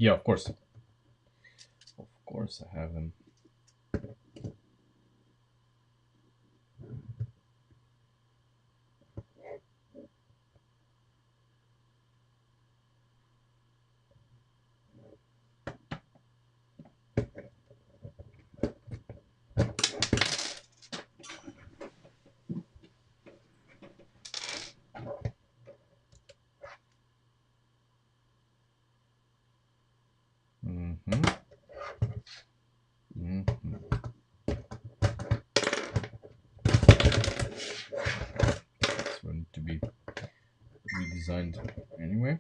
Yeah, of course. Of course, I have them. Mm-hmm. Mm-hmm. It's going to be redesigned anyway.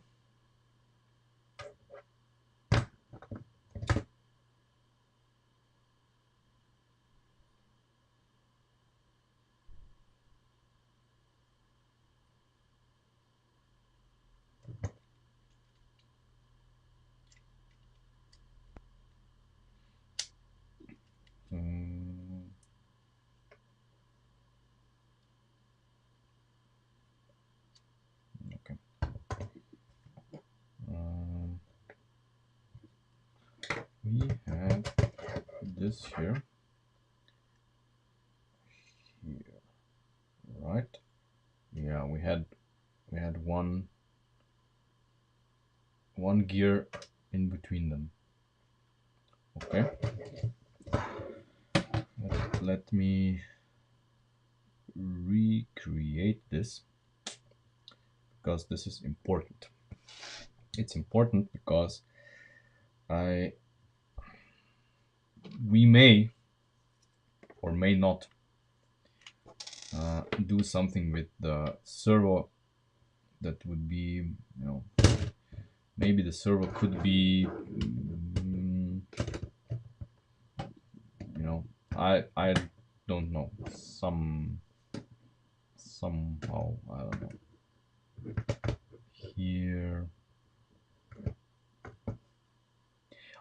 Mm, okay. Um, we have this here, here, right? Yeah, we had one gear in between them. Okay. Let me recreate this because this is important. It's important because I we may or may not do something with the servo that would be, maybe the servo could be, you know, I don't know, somehow I don't know here.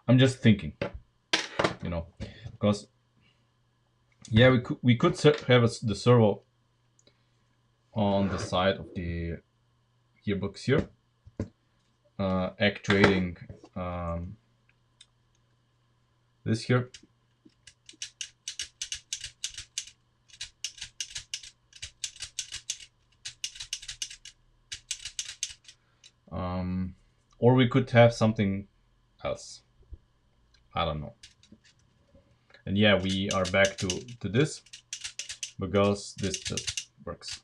I'm just thinking, you know, because yeah, we could have the servo on the side of the gearbox here, actuating this here. Or we could have something else. I don't know. And yeah, we are back to this because this just works.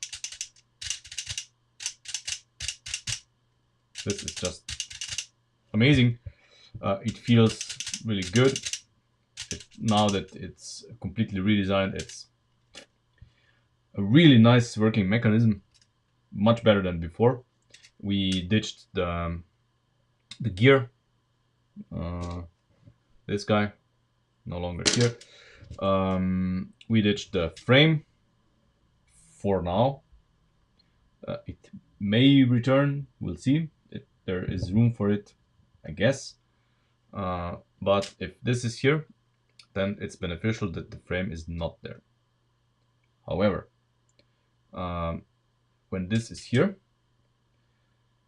This is just amazing. It feels really good. Now that it's completely redesigned, it's a really nice working mechanism, much better than before. We ditched the gear. This guy no longer here. We ditched the frame for now. It may return. We'll see. There is room for it, I guess. But if this is here, then it's beneficial that the frame is not there. However, um, when this is here,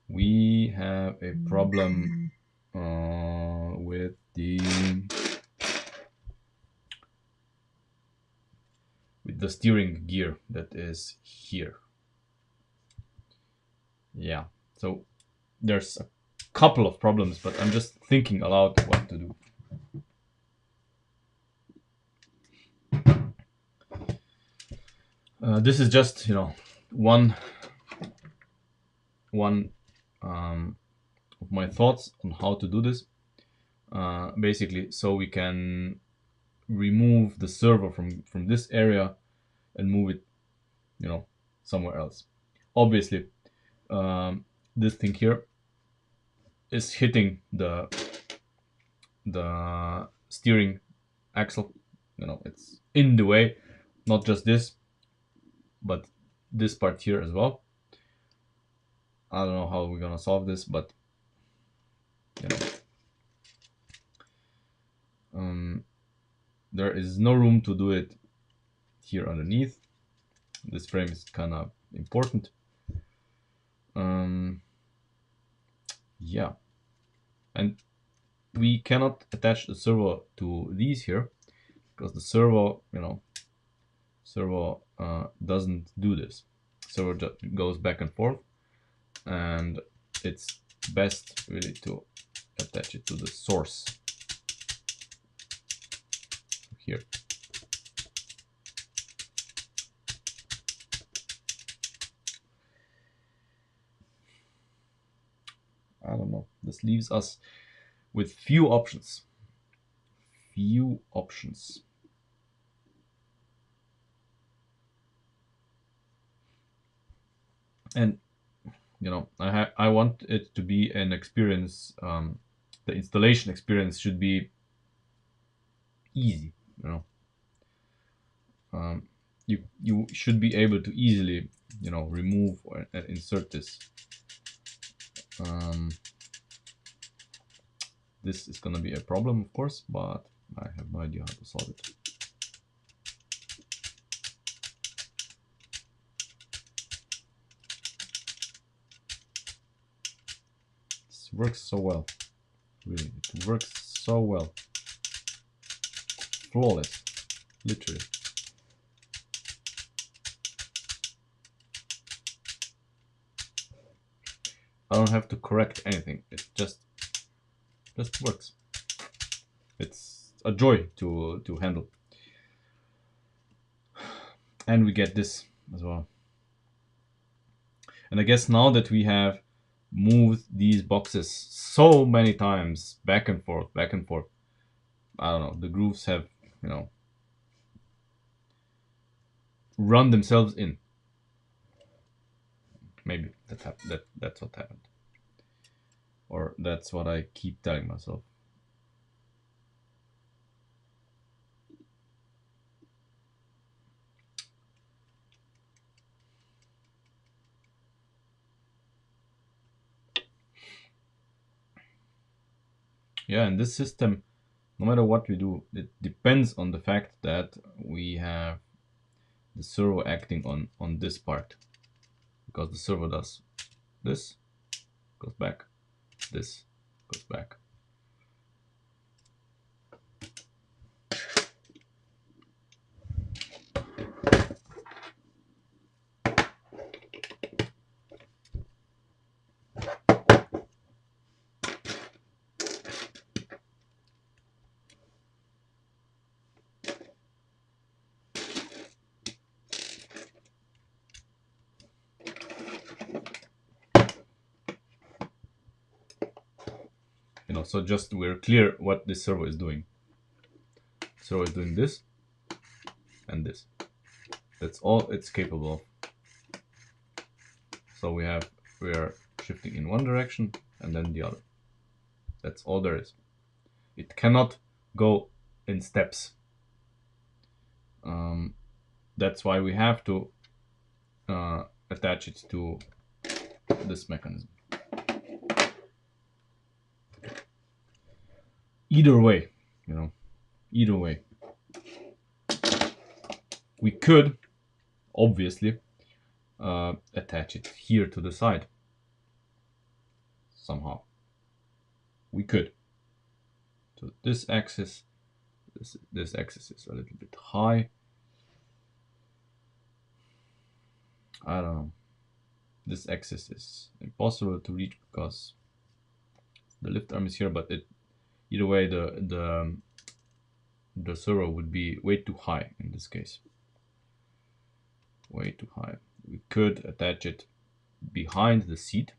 we have a problem with the steering gear that is here. Yeah, so there's a couple of problems, but I'm just thinking aloud what to do. This is just, one of my thoughts on how to do this. Basically, so we can remove the servo from this area and move it, somewhere else. Obviously, this thing here is hitting the steering axle. It's in the way, not just this, but this part here as well. I don't know how we're gonna solve this, but you know, there is no room to do it here underneath. This frame is kind of important. Yeah, and we cannot attach the servo to these here because the servo, servo doesn't do this. Servo just goes back and forth, and it's best really to attach it to the source here. I don't know. This leaves us with few options. Few options. And I want it to be an experience. The installation experience should be easy. You should be able to easily remove or insert this. This is gonna be a problem, of course, but I have no idea how to solve it. This works so well. Really, it works so well. Flawless, literally. I don't have to correct anything. It just works. It's a joy to handle. And we get this as well. And I guess now that we have moved these boxes so many times back and forth, I don't know, the grooves have, run themselves in. Maybe that's what happened. Or that's what I keep telling myself. Yeah, and this system, no matter what we do, it depends on the fact that we have the servo acting on this part. Because the servo does this, goes back, this goes back. So just we're clear what this servo is doing. Servo is doing this and this. That's all it's capable of. So we are shifting in one direction and then the other. That's all there is. It cannot go in steps. That's why we have to attach it to this mechanism. Either way, either way. We could, obviously, attach it here to the side. Somehow. We could. So this axis, this axis is a little bit high. I don't know. This axis is impossible to reach because the lift arm is here, but either way the servo would be way too high in this case. Way too high. We could attach it behind the seat.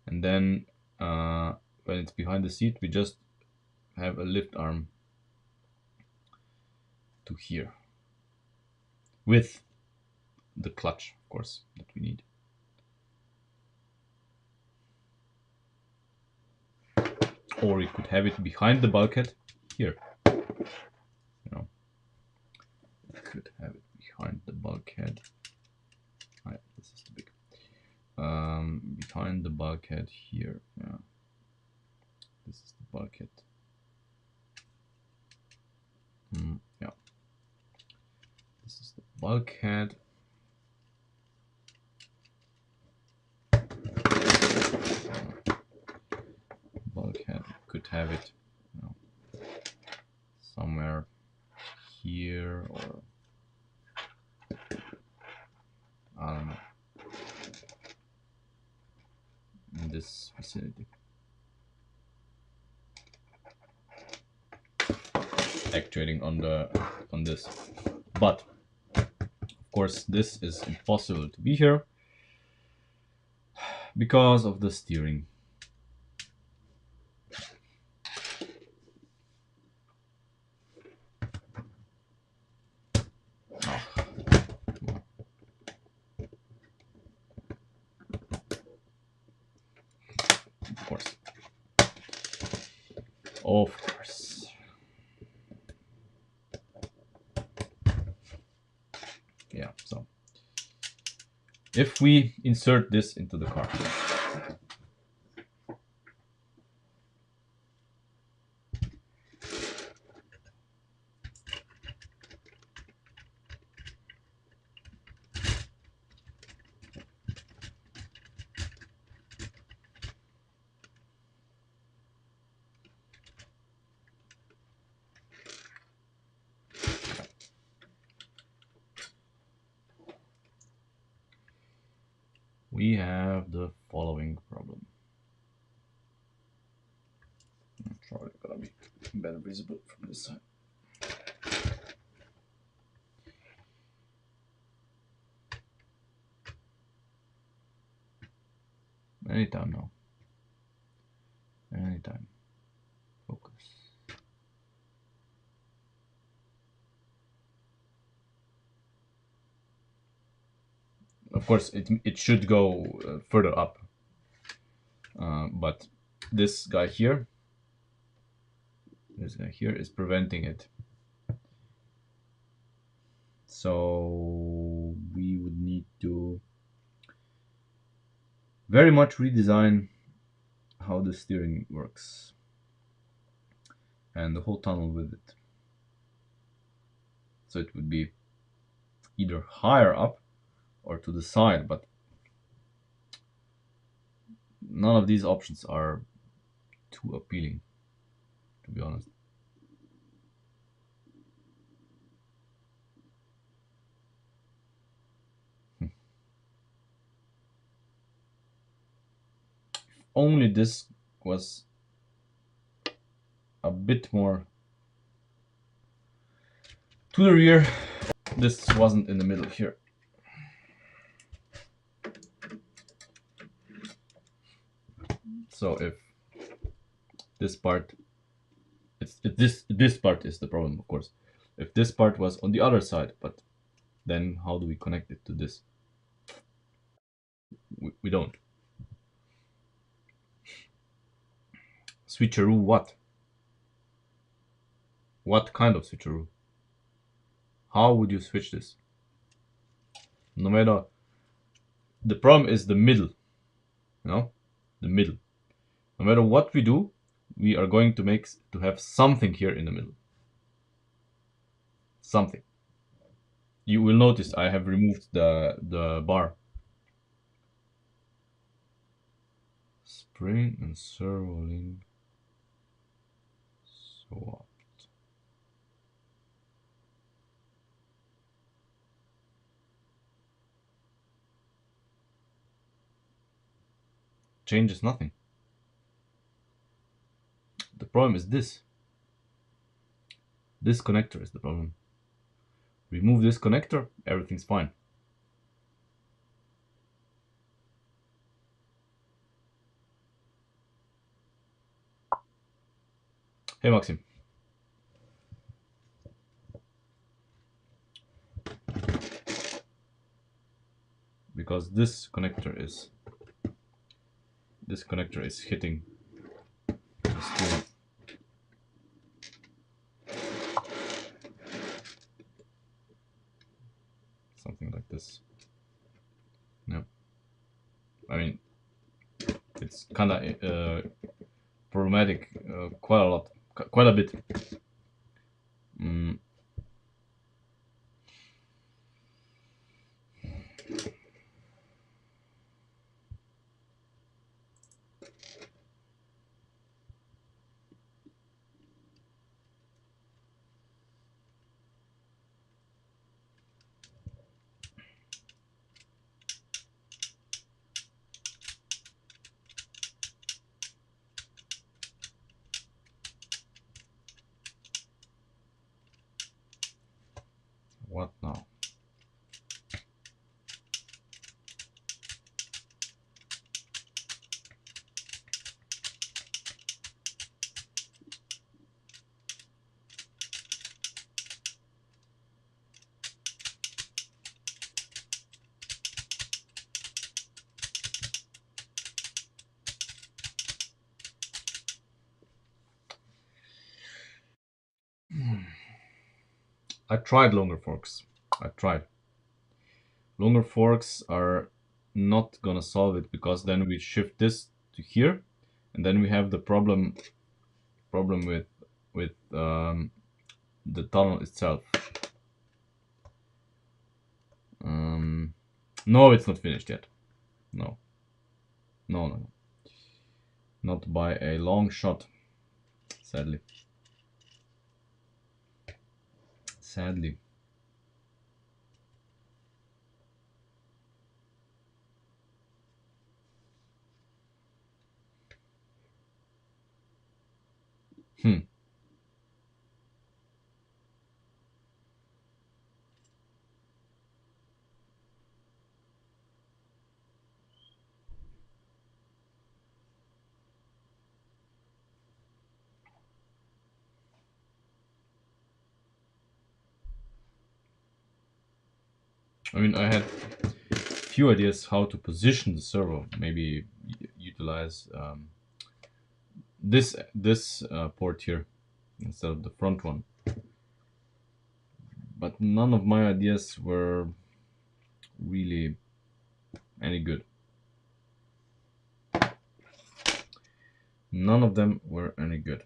And then when it's behind the seat, we just have a lift arm to here with the clutch, of course, that we need. Or we could have it behind the bulkhead here. We could have it behind the bulkhead. This is big. Behind the bulkhead here. Yeah. This is the bulkhead. Yeah. This is the bulkhead. have it, you know, somewhere here, or I don't know, in this vicinity. Actuating on this, but of course this is impossible to be here because of the steering. Of course. Of course. Yeah, so if we insert this into the car, we have the following problem. I'm probably gonna be better visible from this side. Anytime now. Anytime. Focus. Of course, it should go further up, but this guy here is preventing it. So we would need to very much redesign how the steering works and the whole tunnel with it. So it would be either higher up or to the side, but none of these options are too appealing, to be honest. Only this was a bit more to the rear. This wasn't in the middle here. So if this part, this part is the problem, of course. If this part was on the other side, but then how do we connect it to this? We don't. Switcheroo what? What kind of switcheroo? How would you switch this? No matter, the problem is the middle, you know, the middle. No matter what we do, we are going to have something here in the middle. Something. You will notice I have removed the bar. Spring and servo link swapped. Changes nothing. The problem is this. This connector is the problem. Remove this connector, everything's fine. Hey Maxim. Because this connector is hitting the steering. Something like this. No. I mean, it's kind of problematic quite a bit. What now? I tried longer forks. I tried. Longer forks are not gonna solve it because then we shift this to here, and then we have the problem with the tunnel itself. Um, no, it's not finished yet. No, no, no, no. Not by a long shot. Sadly. Sadly. Hmm. I mean, I had few ideas how to position the servo. Maybe utilize this port here instead of the front one. But none of my ideas were really any good. None of them were any good.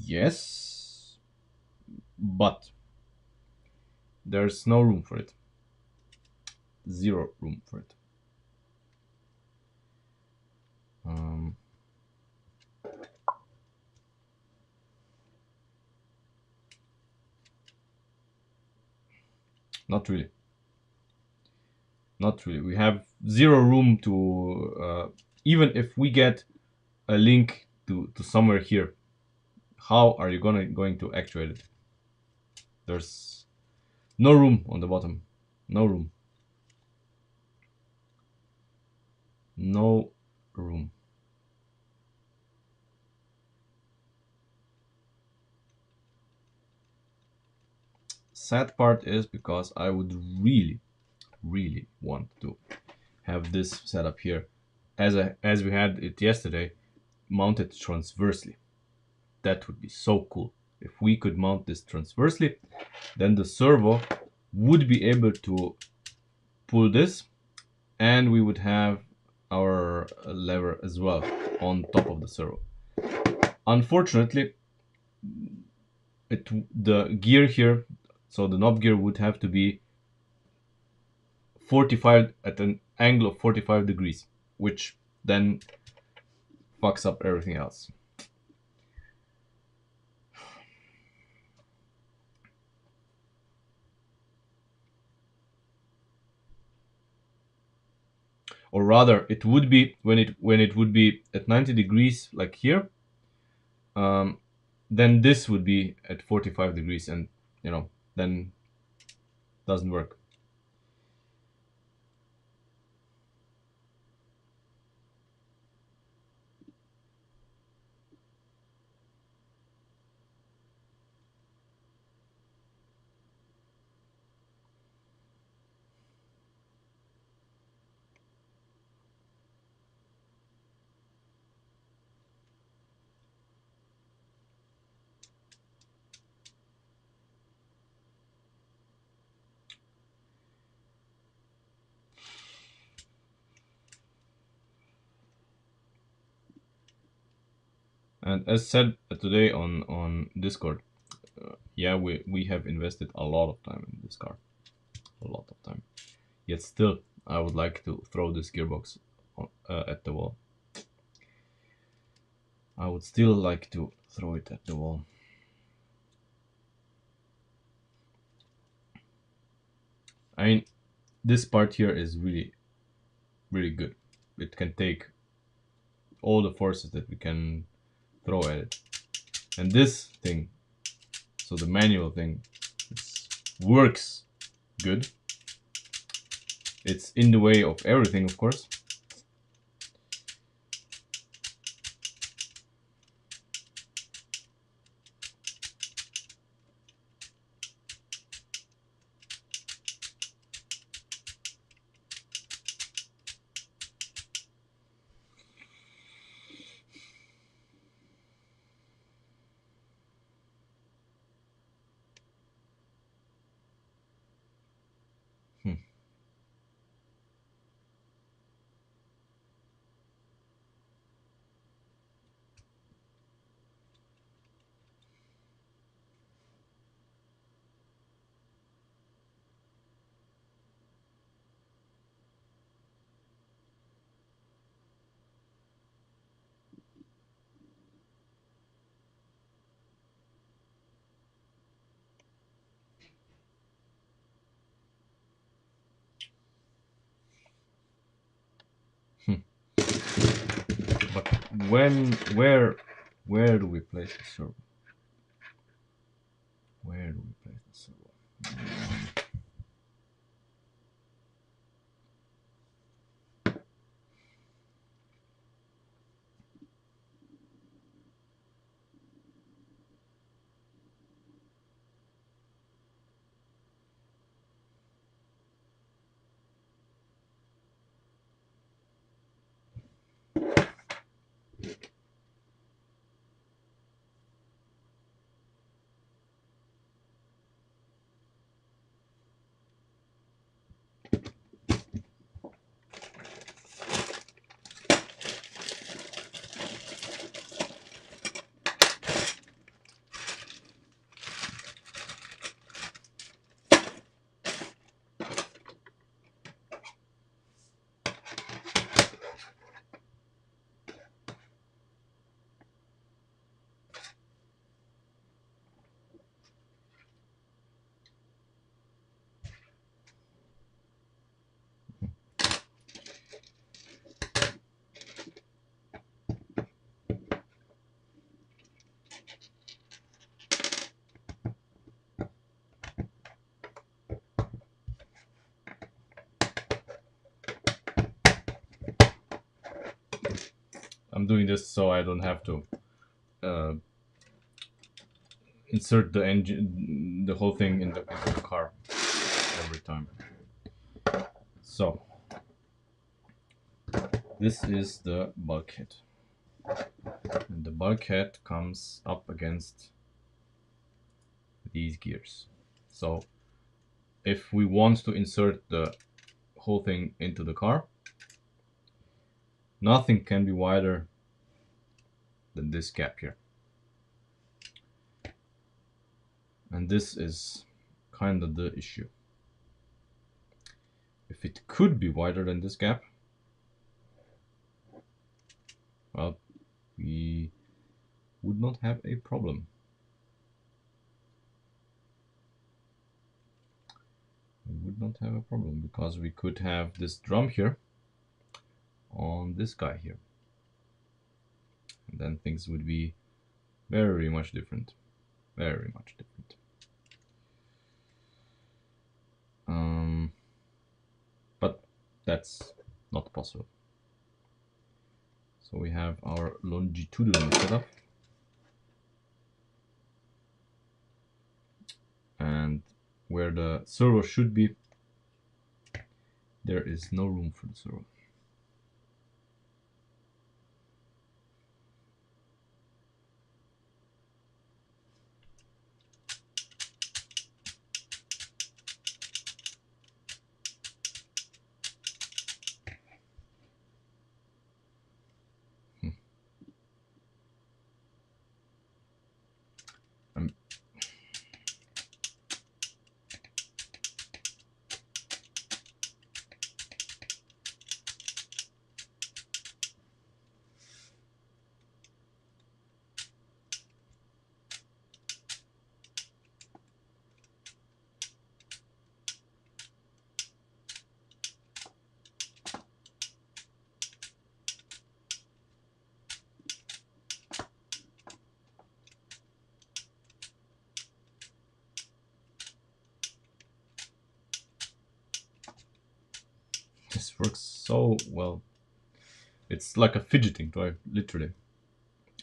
Yes, but there's no room for it. Zero room for it. Um, Not really. Not really. We have zero room to, even if we get a link to somewhere here, how are you going to actuate it? There's no room on the bottom. No room. No room. Sad part is because I would really want to have this setup here as we had it yesterday, mounted transversely. That would be so cool. If we could mount this transversely, then the servo would be able to pull this, and we would have our lever as well on top of the servo. Unfortunately, the gear here, so the knob gear would have to be 45 at an angle of 45 degrees, which then fucks up everything else. Or rather, it would be when it would be at 90 degrees, like here. Um, then this would be at 45 degrees, and then doesn't work. And as said today on Discord, yeah, we have invested a lot of time in this car, a lot of time. Yet still, I would like to throw this gearbox at the wall. I would still like to throw it at the wall. I mean, this part here is really, really good. It can take all the forces that we can throw at it. And this thing, so the manual thing, works good. It's in the way of everything, of course. Hmm. But where do we place the server? Where do we place the server? I'm doing this so I don't have to uh, insert the engine, the whole thing into the car every time. So this is the bulkhead, and the bulkhead comes up against these gears. So if we want to insert the whole thing into the car, nothing can be wider than this gap here. And this is kind of the issue. If it could be wider than this gap, well, we would not have a problem. We would not have a problem because we could have this drum here on this guy here. And then things would be very much different. Very much different. But that's not possible. So we have our longitudinal setup. And where the servo should be, there is no room for the servo. This works so well. It's like a fidgeting toy, literally.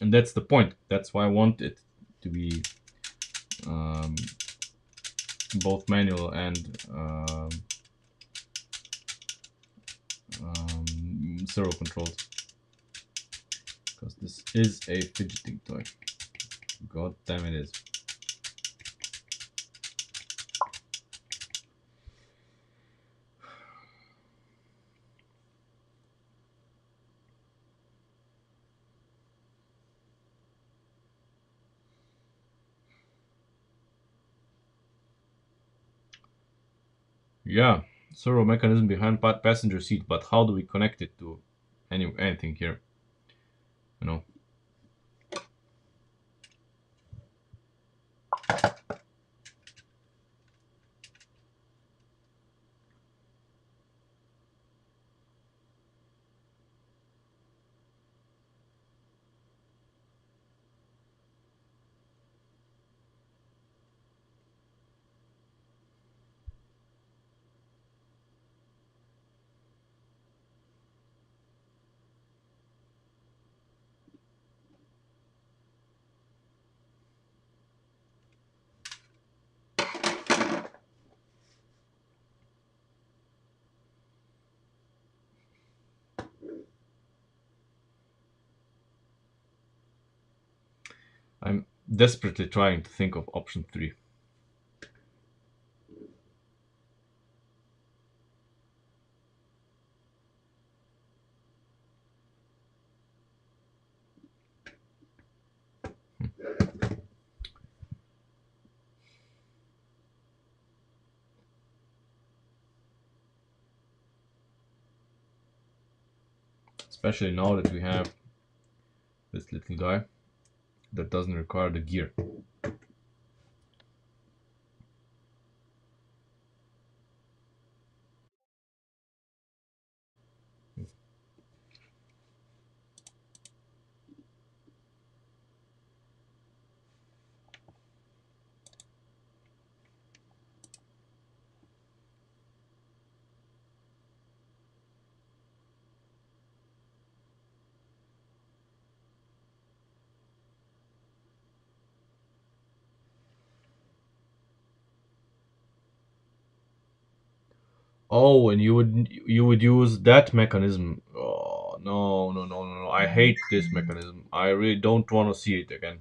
And that's the point. That's why I want it to be um, both manual and servo controlled. Because this is a fidgeting toy. God damn it is. Yeah, servo mechanism behind passenger seat, but how do we connect it to anything here? You know. I'm desperately trying to think of option 3. Especially now that we have this little guy that doesn't require the gear. Oh, and you would use that mechanism. Oh, no, no, no, no, no. I hate this mechanism. I really don't want to see it again.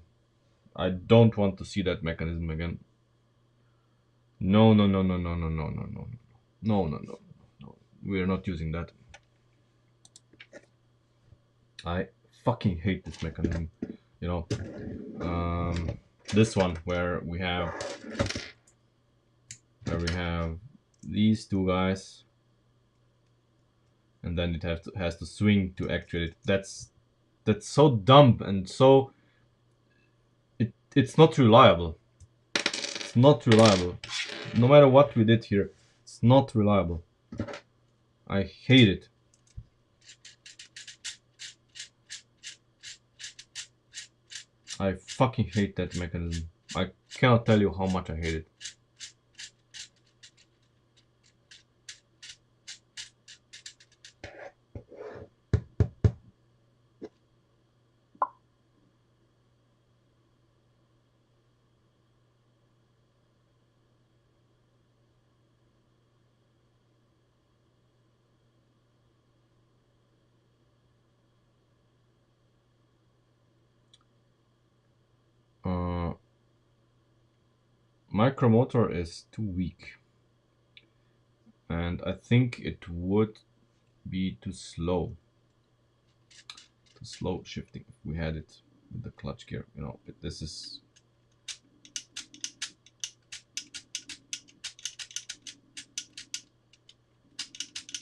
I don't want to see that mechanism again. No, no, no, no, no, no, no, no, no, no, no, no, no. We are not using that. I fucking hate this mechanism. You know, this one where we have these two guys, and then it has to swing to actuate it. That's so dumb and so it's not reliable. It's not reliable. No matter what we did here, it's not reliable. I hate it. I fucking hate that mechanism. I cannot tell you how much I hate it. Uh, Micromotor is too weak, and I think it would be too slow. Too slow shifting if we had it with the clutch gear. You know, but this is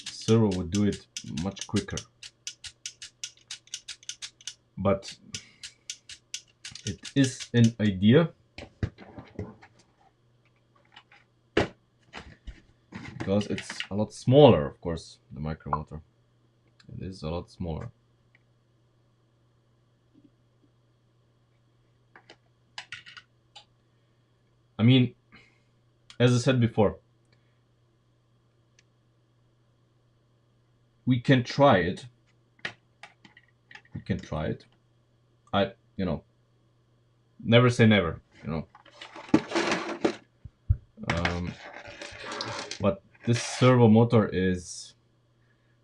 servo would do it much quicker. But it is an idea. Because it's a lot smaller, of course, the micromotor. It is a lot smaller. I mean, as I said before, we can try it. We can try it. Never say never. But this servo motor is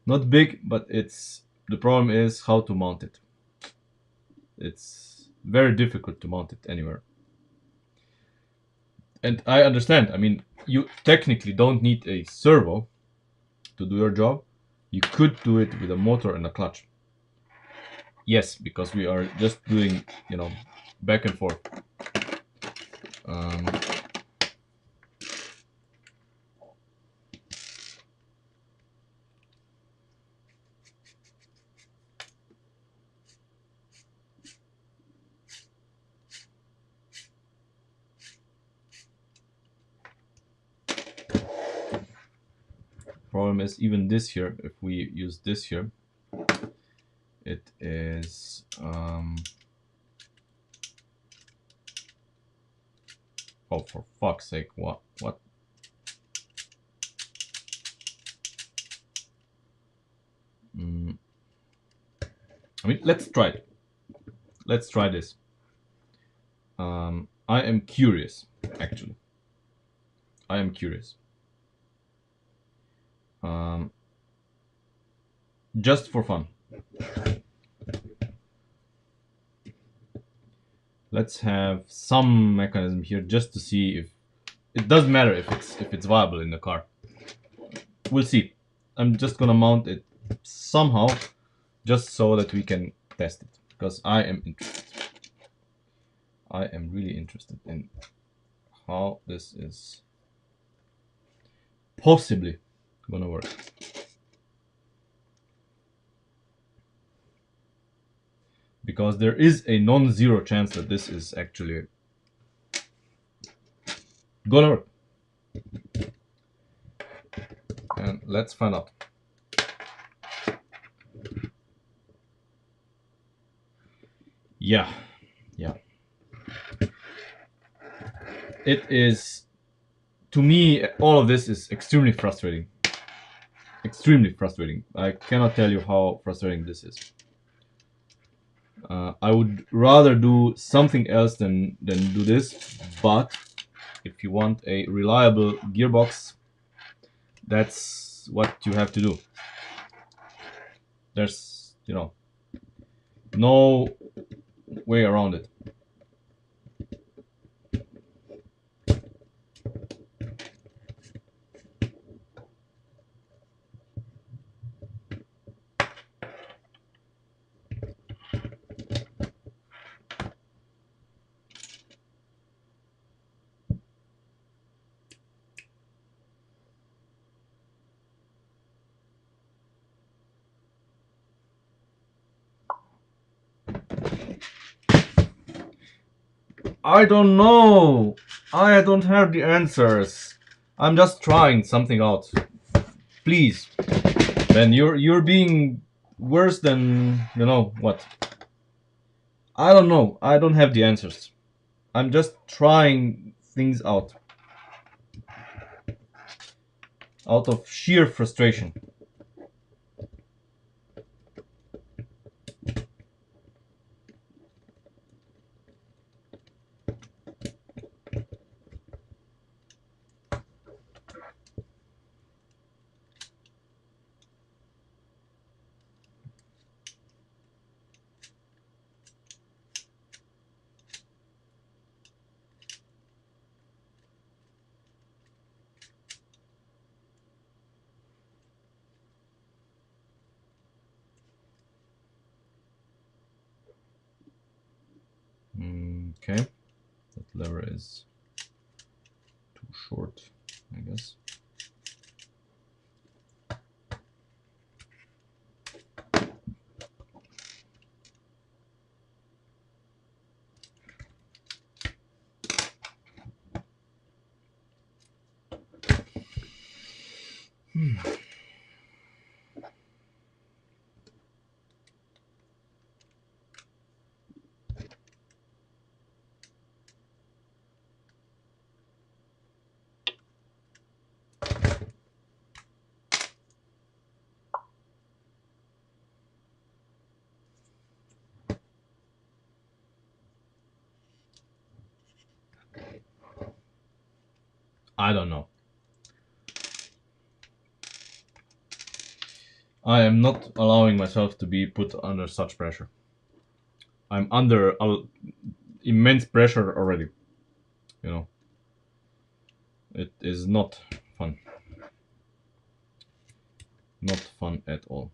not big, but the problem is how to mount it. It's very difficult to mount it anywhere. And I understand. I mean, you technically don't need a servo to do your job. You could do it with a motor and a clutch. Yes, because we are just doing, back and forth. Problem is, even this here, if we use this here, it is oh, for fuck's sake, what? I mean, let's try it. Let's try this. I am curious, actually. I am curious. Just for fun. Let's have some mechanism here just to see if it doesn't matter if it's viable in the car. We'll see. I'm just gonna mount it somehow, just so that we can test it, because I am interested. I am really interested in how this is possibly gonna work. Because there is a non-zero chance that this is actually gonna work. And let's find out. Yeah. It is, to me, all of this is extremely frustrating. Extremely frustrating. I cannot tell you how frustrating this is. I would rather do something else than do this, but if you want a reliable gearbox, that's what you have to do. There's, no way around it. I don't know. I don't have the answers. I'm just trying something out. Please, Ben, you're being worse than what. I don't know. I don't have the answers. I'm just trying things out of sheer frustration. Okay, that lever is too short, I guess. I don't know. I am not allowing myself to be put under such pressure. I'm under immense pressure already. You know, it is not fun. Not fun at all.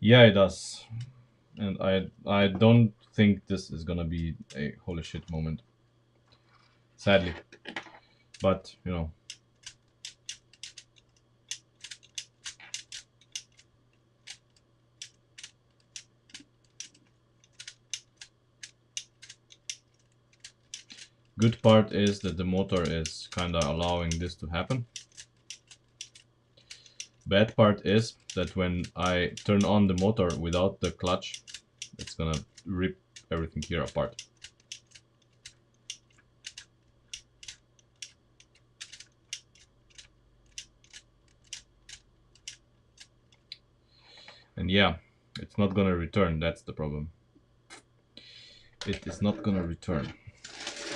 Yeah, it does. And I don't think this is gonna be a holy shit moment. Sadly. But, you know. Good part is that the motor is kinda allowing this to happen. Bad part is that when I turn on the motor without the clutch, it's gonna rip everything here apart. And yeah, it's not gonna return, that's the problem. It is not gonna return.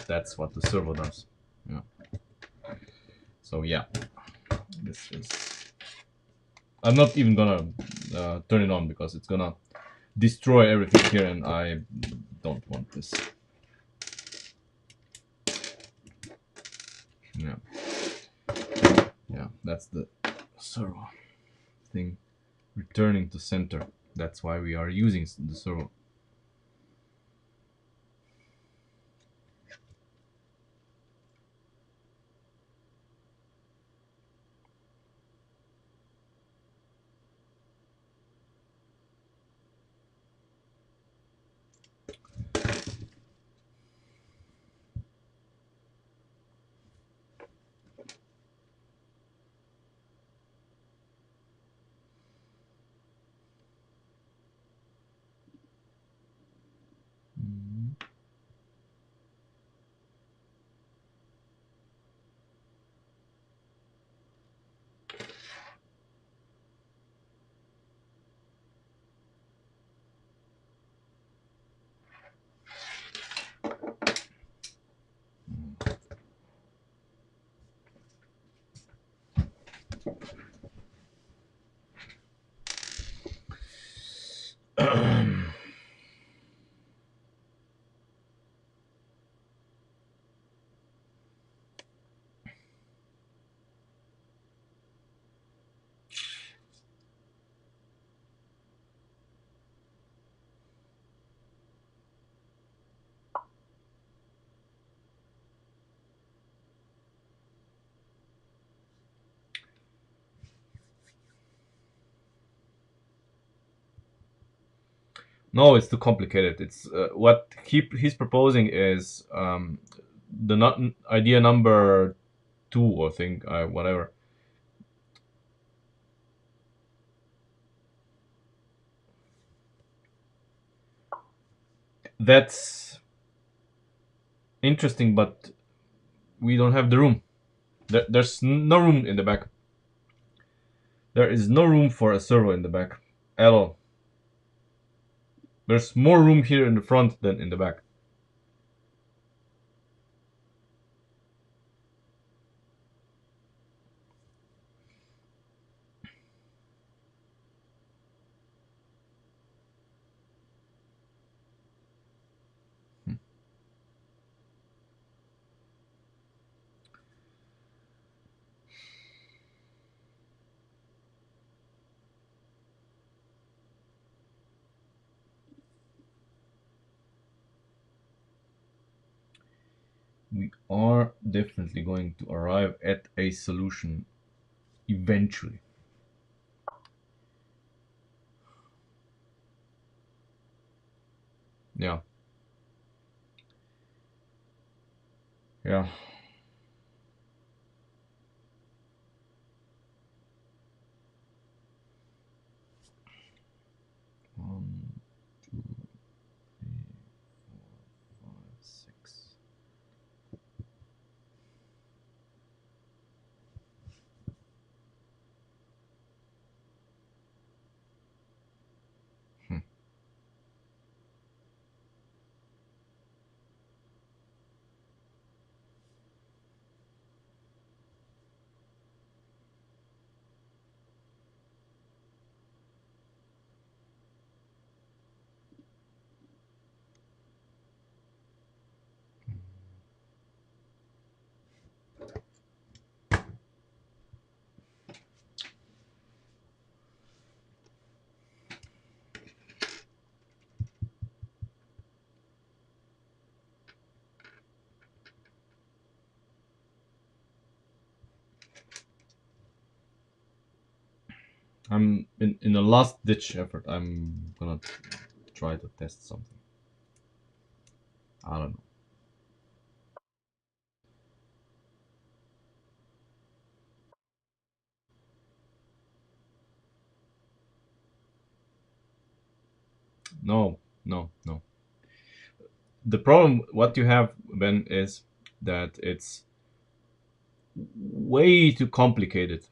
That's what the servo does. Yeah. So yeah, this is... I'm not even gonna turn it on because it's gonna destroy everything here and I don't want this. Yeah. Yeah, that's the servo thing returning to center. That's why we are using the servo. No, it's too complicated. It's what he's proposing is the not idea number two, I think, whatever. That's interesting, but we don't have the room. There's no room in the back. There is no room for a servo in the back at all. There's more room here in the front than in the back. We are definitely going to arrive at a solution eventually. Yeah. Yeah. One, two, three, four, five, six. Hmm. I'm in a last ditch effort. I'm gonna try to test something. I don't know. No, no, no. The problem, what you have, Ben, is that it's way too complicated.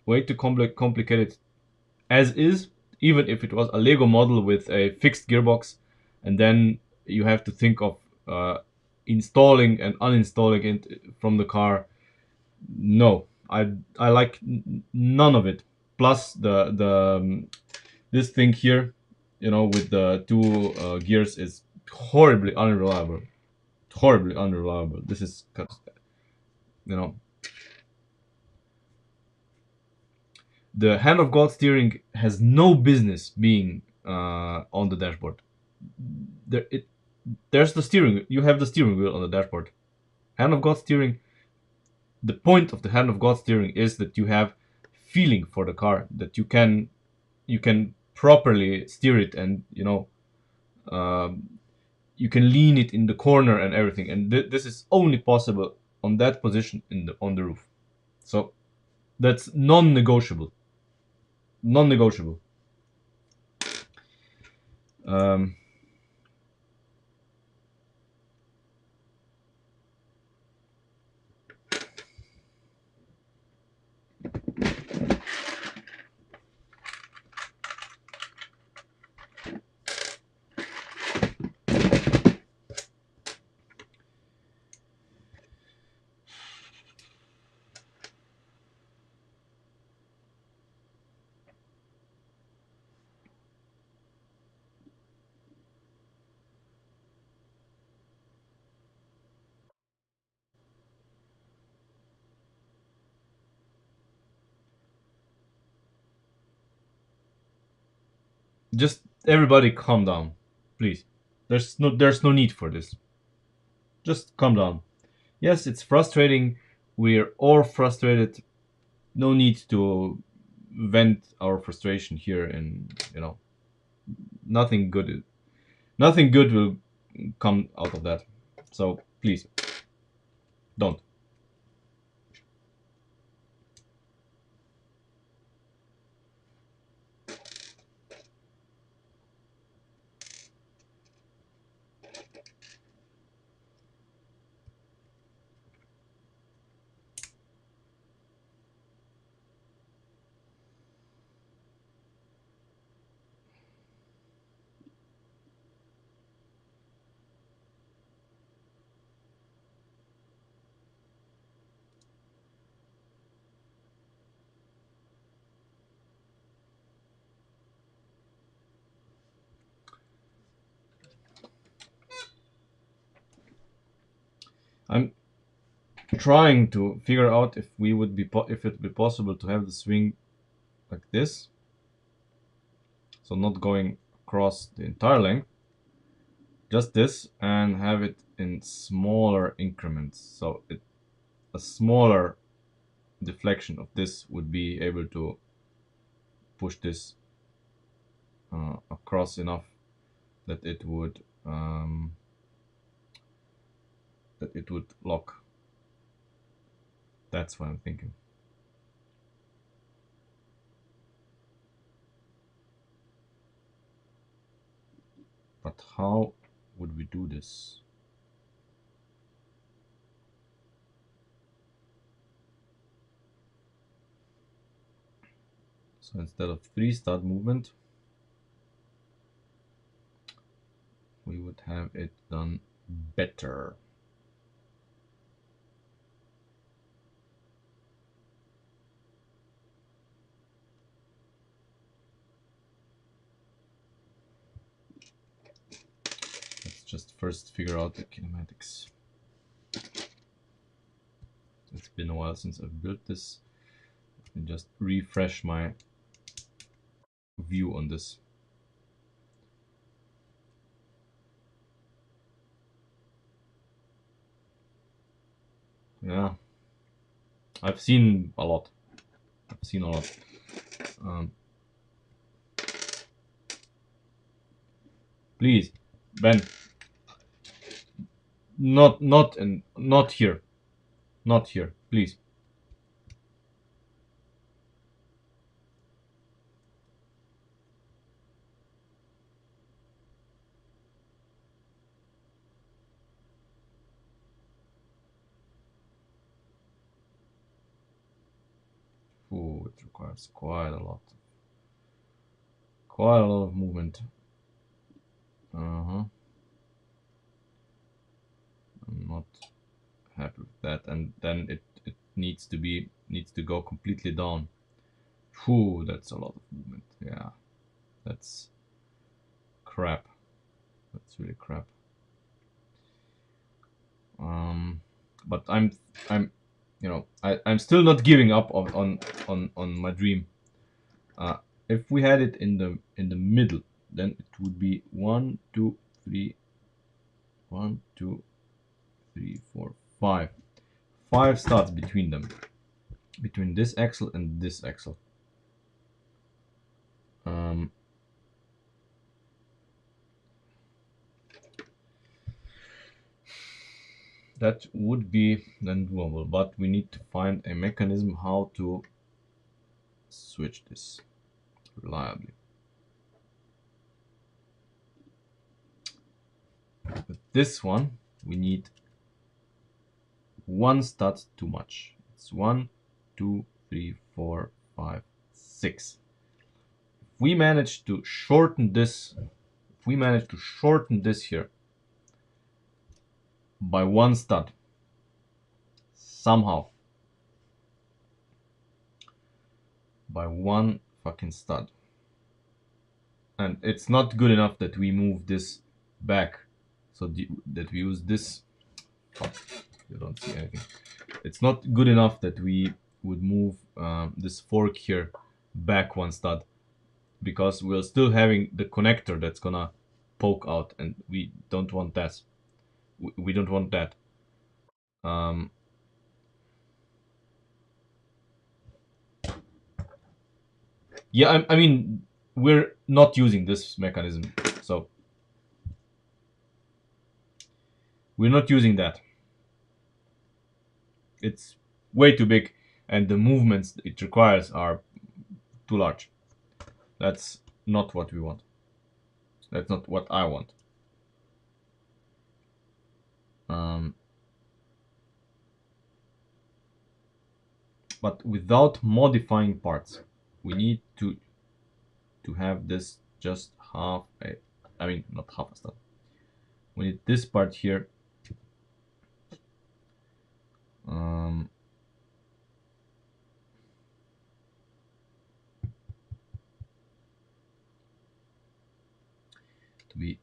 Way too complicated as is, even if it was a Lego model with a fixed gearbox, and then you have to think of uh, installing and uninstalling it from the car. No, I like none of it. Plus this thing here, with the two gears is horribly unreliable. Horribly unreliable. This is, you know, the hand of God steering has no business being on the dashboard. There's the steering. You have the steering wheel on the dashboard. Hand of God steering. The point of the hand of God steering is that you have feeling for the car, that you can properly steer it, and um, you can lean it in the corner and everything. And this is only possible on that position on the roof. So that's non-negotiable. Non-negotiable. Um, just everybody calm down, please. There's no need for this. Just calm down. Yes, it's frustrating. We're all frustrated. No need to vent our frustration here, and nothing good. Nothing good will come out of that. So please don't. I'm trying to figure out if we would be if it would be possible to have the swing like this, so not going across the entire length, just this, and have it in smaller increments. So a smaller deflection of this would be able to push this across enough that it would lock. That's what I'm thinking. But how would we do this? So instead of 3 stud movement, we would have it done better. Let's just first figure out the kinematics. It's been a while since I've built this. Let me just refresh my view on this. Yeah, I've seen a lot. Please, Ben, not here, please. Oh, it requires quite a lot of movement. I'm not happy with that, and then it needs to go completely down. Whew, that's a lot of movement. Yeah, that's crap. That's really crap. But I'm I'm still not giving up on my dream. If we had it in the middle, then it would be 1 2 3 1 2 3 4 5 5 studs between them, between this axle and this axle. That would be then doable, but we need to find a mechanism how to switch this reliably. With this one, we need 1 stud too much. It's 1 2 3 4 5 6. If we manage to shorten this, here by 1 stud somehow, by 1 fucking stud, and it's not good enough that we move this back, so that we use this. Oh, you don't see anything. It's not good enough that we would move this fork here back 1 stud, because we're still having the connector that's gonna poke out, and we don't want that. We don't want that. Yeah, I mean, we're not using this mechanism, so we're not using that. It's way too big, and the movements it requires are too large. That's not what we want. That's not what I want. But without modifying parts, we need to have this just half a, I mean, not half a stud. We need this part here to be,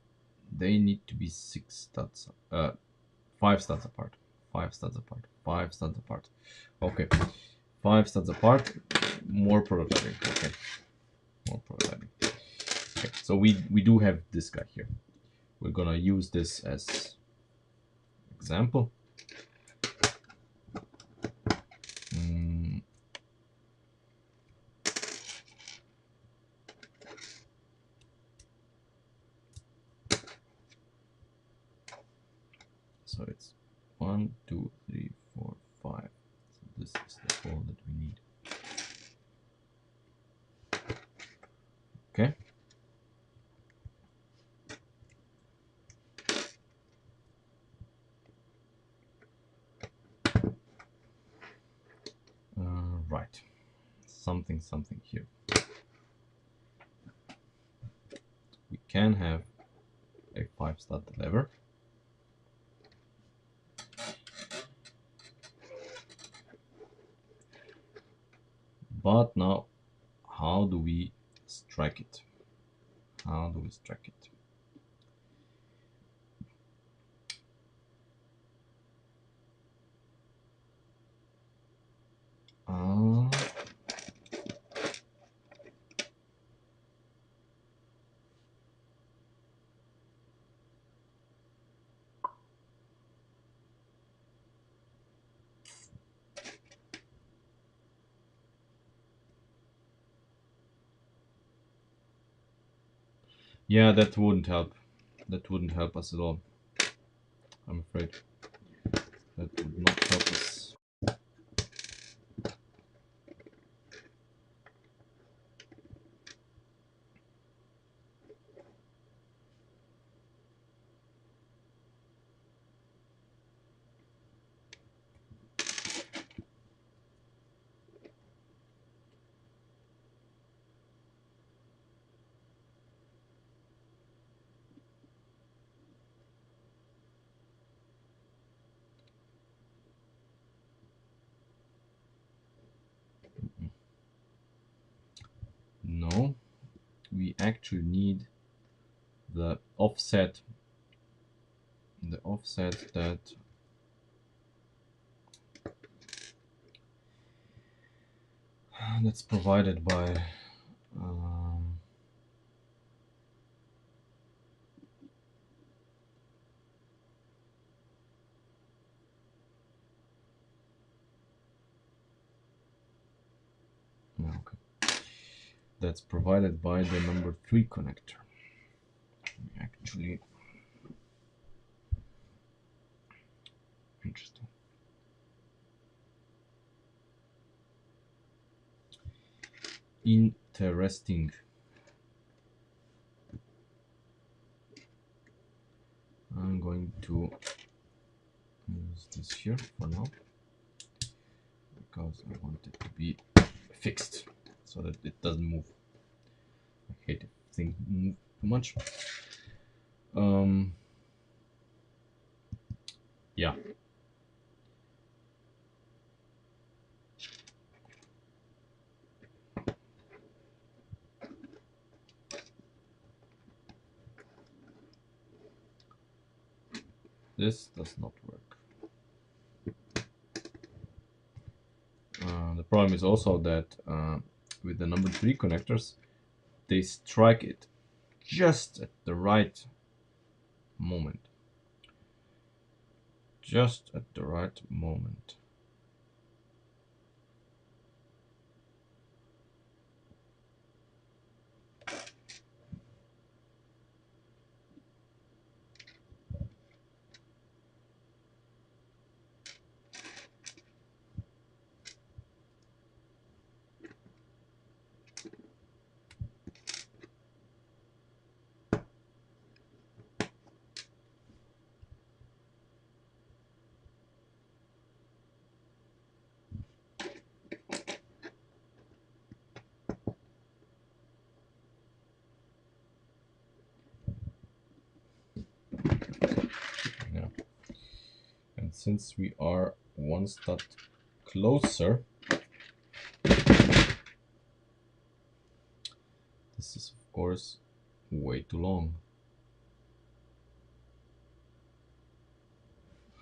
they need to be 6 studs, 5 studs apart. 5 studs apart. 5 studs apart. Okay. 5 studs apart. More prototyping. Okay. More prototyping. Okay. So we do have this guy here. We're gonna use this as example. So it's 1, 2, 3, 4, 5. So this is the hole that we need. Okay. Right. Something here. We can have a 5 stud lever. But now, how do we strike it? How do we strike it? Yeah, that wouldn't help. That wouldn't help us at all. I'm afraid. That would not help us. No, we actually need the offset that's provided by okay. That's provided by the number 3 connector. Actually, interesting. Interesting. I'm going to use this here for now because I want it to be fixed so that it doesn't move. I hate if things move too much. Yeah. This does not work. The problem is also that with the number 3 connectors, they strike it just at the right moment. Just at the right moment. Yeah. And since we are one stud closer, this is of course way too long.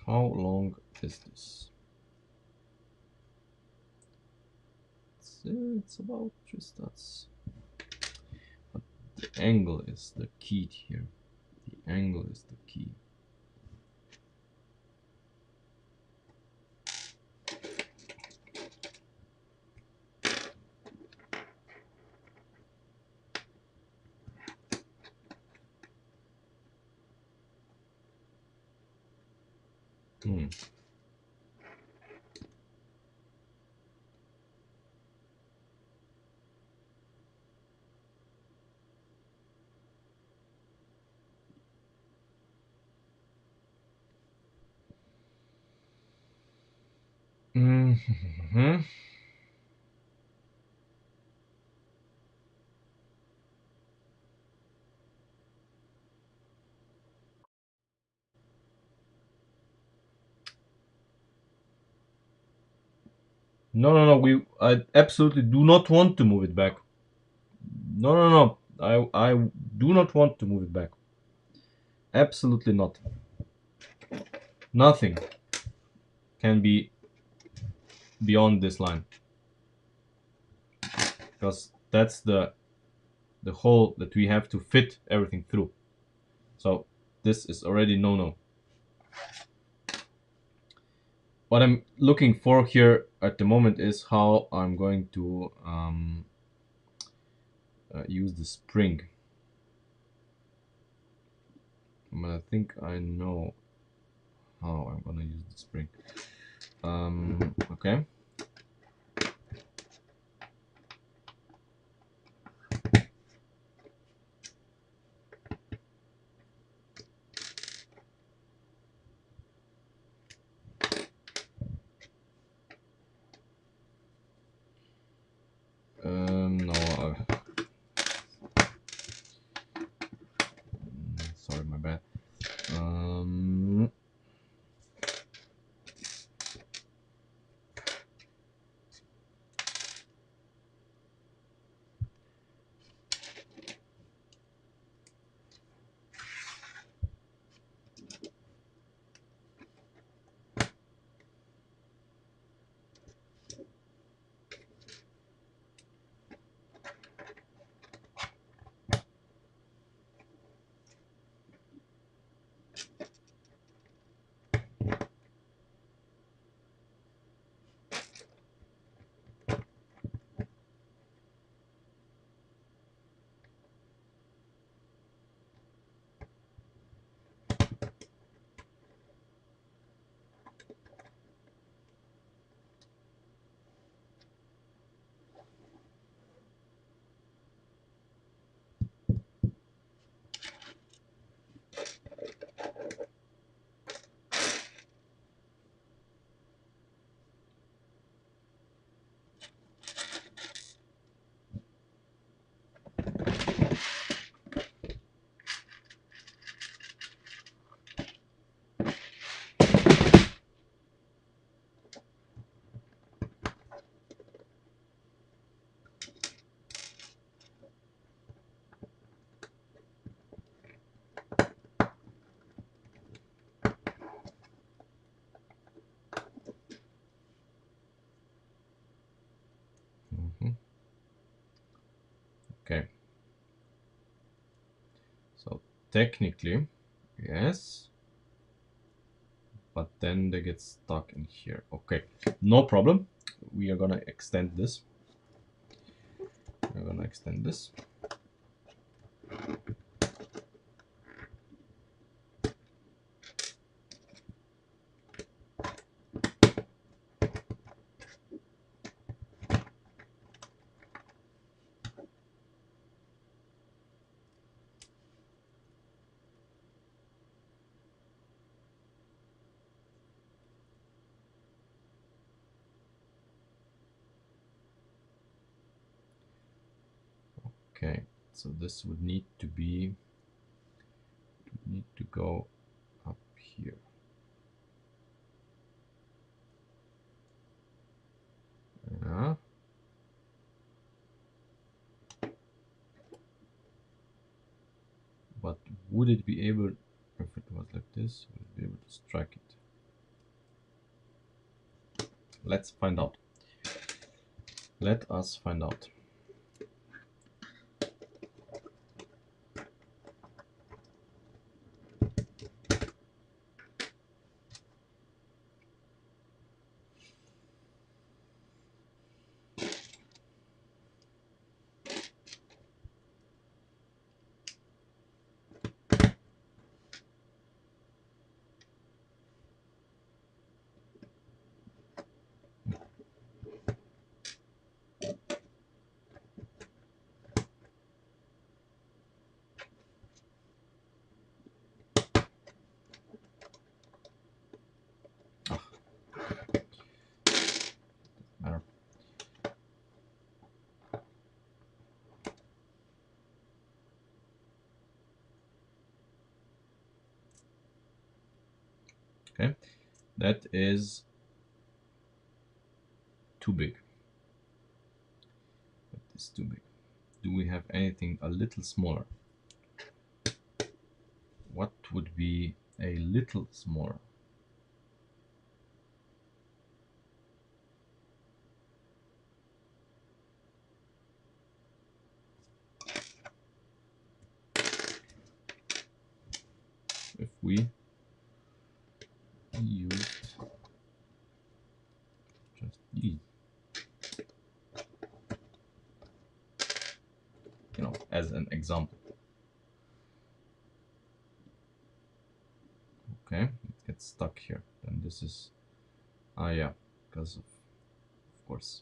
How long is this? It's about 3 stats. But the angle is the key here. The angle is the key. Hmm. Mm-hmm. No, no, no. I absolutely do not want to move it back. No, no, no. I do not want to move it back. Absolutely not. Nothing can be beyond this line because that's the hole that we have to fit everything through. So this is already no. What I'm looking for here at the moment is how I'm going to use the spring. But I think I know how I'm gonna use the spring. Okay. No. Sorry, my bad. Um, mhm. Okay. So technically, yes, but then they get stuck in here. Okay, no problem. We are gonna extend this. We're gonna extend this. Okay, so this would need to be need to go up here. Yeah. But would it be able, if it was like this, would it be able to strike it? Let's find out. Let us find out. Matter. Okay, that is too big. That is too big. Do we have anything a little smaller? What would be a little smaller? If we used just these, as an example. Okay, it gets stuck here. Then this is, yeah, because of course.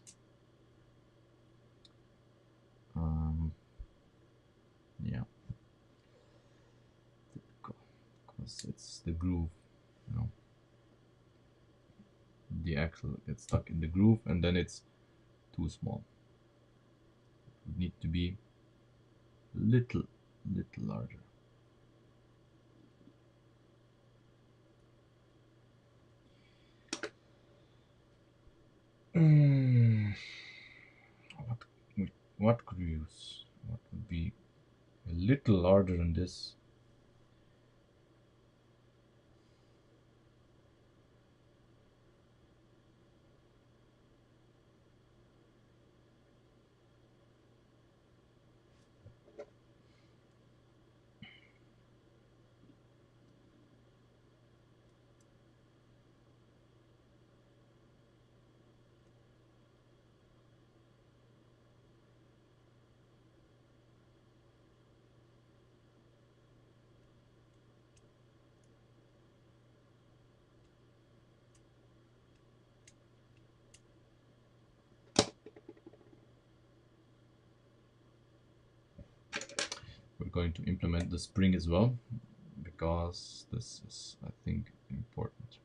Yeah, typical, because it's the groove, the axle gets stuck in the groove, and then it's too small. It would need to be little larger. What could we use? What would be a little larger than this? We're going to implement the spring as well, because this is, I think, important.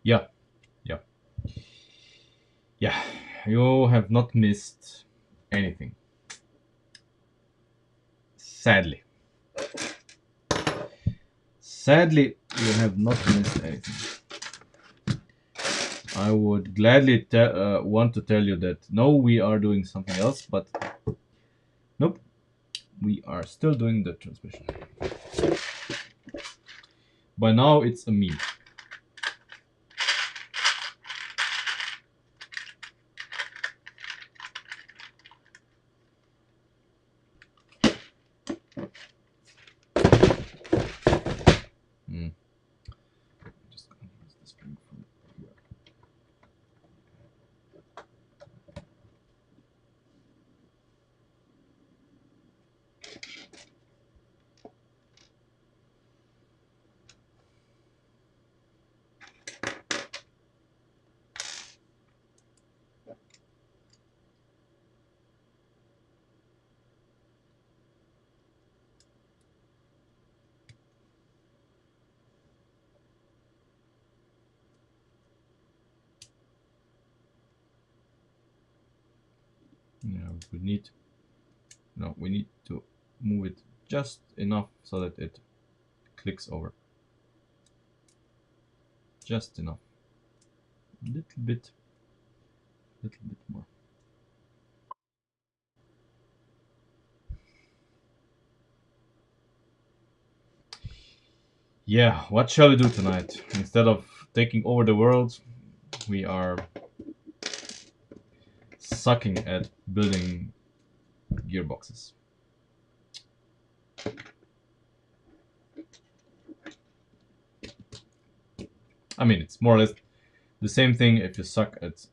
Yeah, yeah, yeah. You have not missed anything. Sadly. Sadly, you have not missed anything. I would gladly want to tell you that no, we are doing something else, but nope, we are still doing the transmission. By now, it's a meme. Just gonna use the spring from here. Yeah, we need to move it just enough so that it clicks over. Just enough. A little bit more. Yeah, what shall we do tonight? Instead of taking over the world, we are sucking at building gearboxes. I mean, it's more or less the same thing if you suck at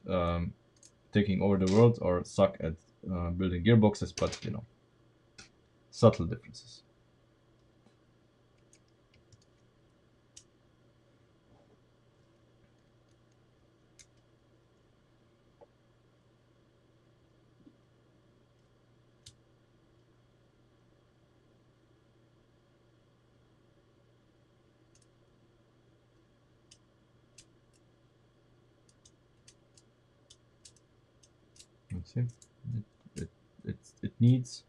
taking over the world or suck at building gearboxes, but you know, subtle differences. Let's see. It needs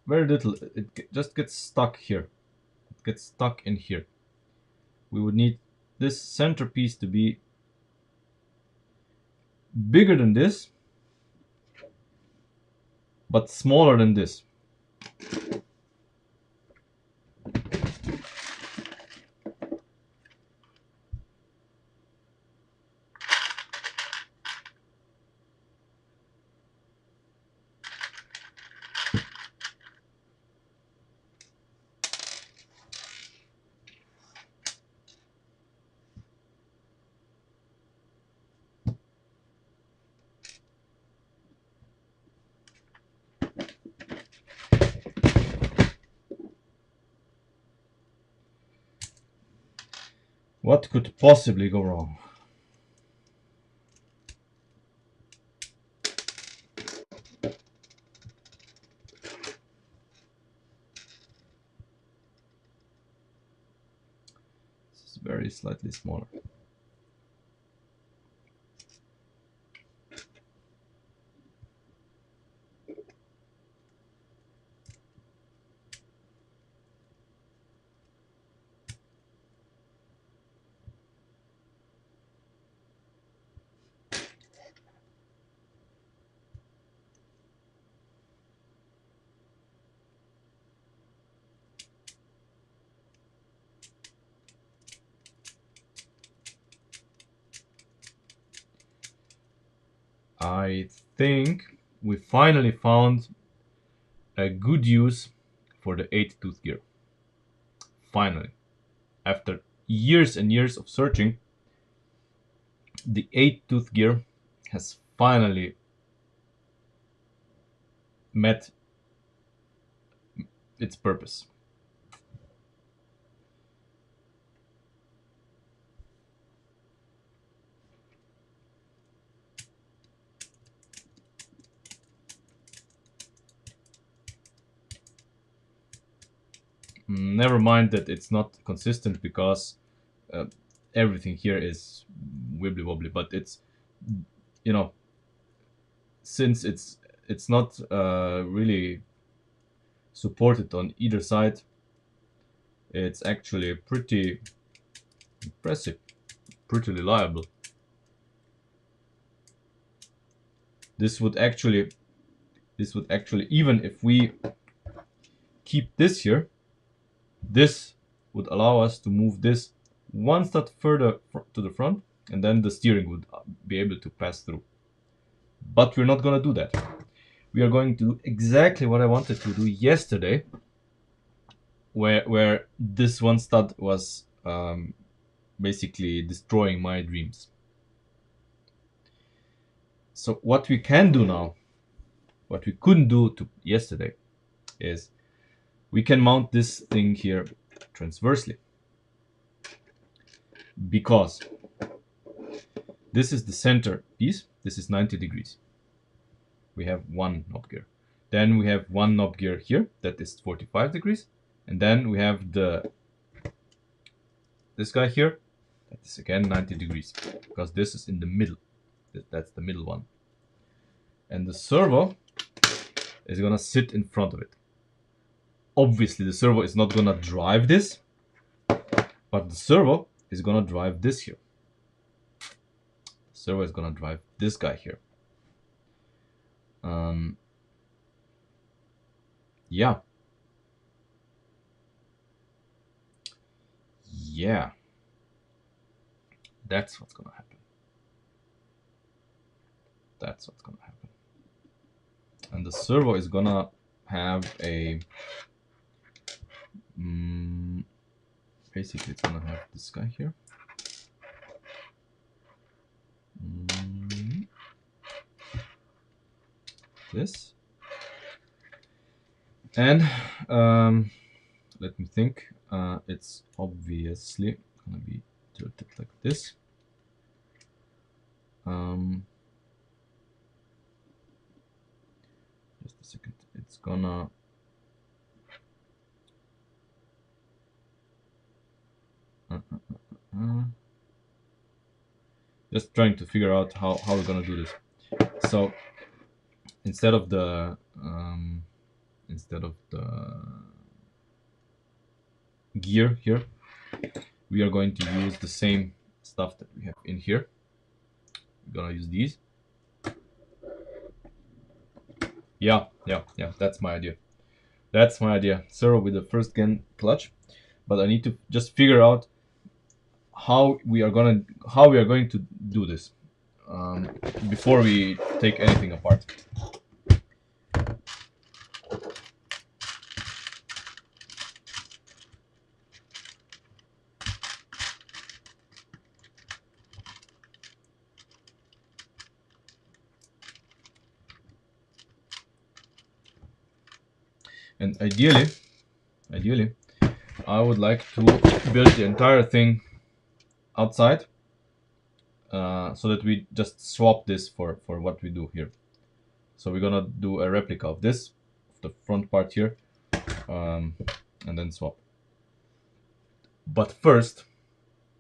very little. It just gets stuck here. It gets stuck in here. We would need this centerpiece to be bigger than this, but smaller than this. What could possibly go wrong? This is very slightly smaller. I think we finally found a good use for the 8-tooth gear. Finally. After years and years of searching, the 8-tooth gear has finally met its purpose. Never mind that it's not consistent because uh, everything here is wibbly wobbly, but it's, you know, since it's not really supported on either side, it's actually pretty impressive, pretty reliable. This would actually, even if we keep this here, this would allow us to move this one step further to the front, and then the steering would be able to pass through. But we're not gonna do that. We are going to do exactly what I wanted to do yesterday, where this one stud was basically destroying my dreams. So what we can do now, what we couldn't do yesterday, is we can mount this thing here transversely, because this is the center piece. This is 90 degrees. We have one knob gear. Then we have one knob gear here that is 45 degrees. And then we have this guy here that is again 90 degrees, because this is in the middle. That's the middle one. And the servo is gonna sit in front of it. Obviously the servo is not gonna drive this, but the servo is gonna drive this here. The servo is gonna drive this guy here. Yeah. Yeah. That's what's gonna happen. That's what's gonna happen. And the servo is gonna have a basically it's gonna have this guy here. This. And let me think. It's obviously gonna be tilted like this. Just a second. It's gonna just trying to figure out how we're gonna do this. So instead of the gear here, we are going to use the same stuff that we have in here. We're gonna use these. Yeah, that's my idea. That's my idea. Servo with the first gen clutch, but I need to just figure out how we are going to do this before we take anything apart. And ideally, I would like to build the entire thing outside, so that we just swap this for what we do here. So we're gonna do a replica of this, of the front part here, and then swap. But first,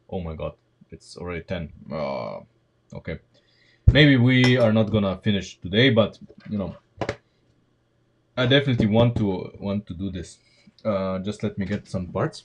oh my god, it's already 10. Okay, maybe we are not gonna finish today, but you know, I definitely want to do this. Just let me get some parts.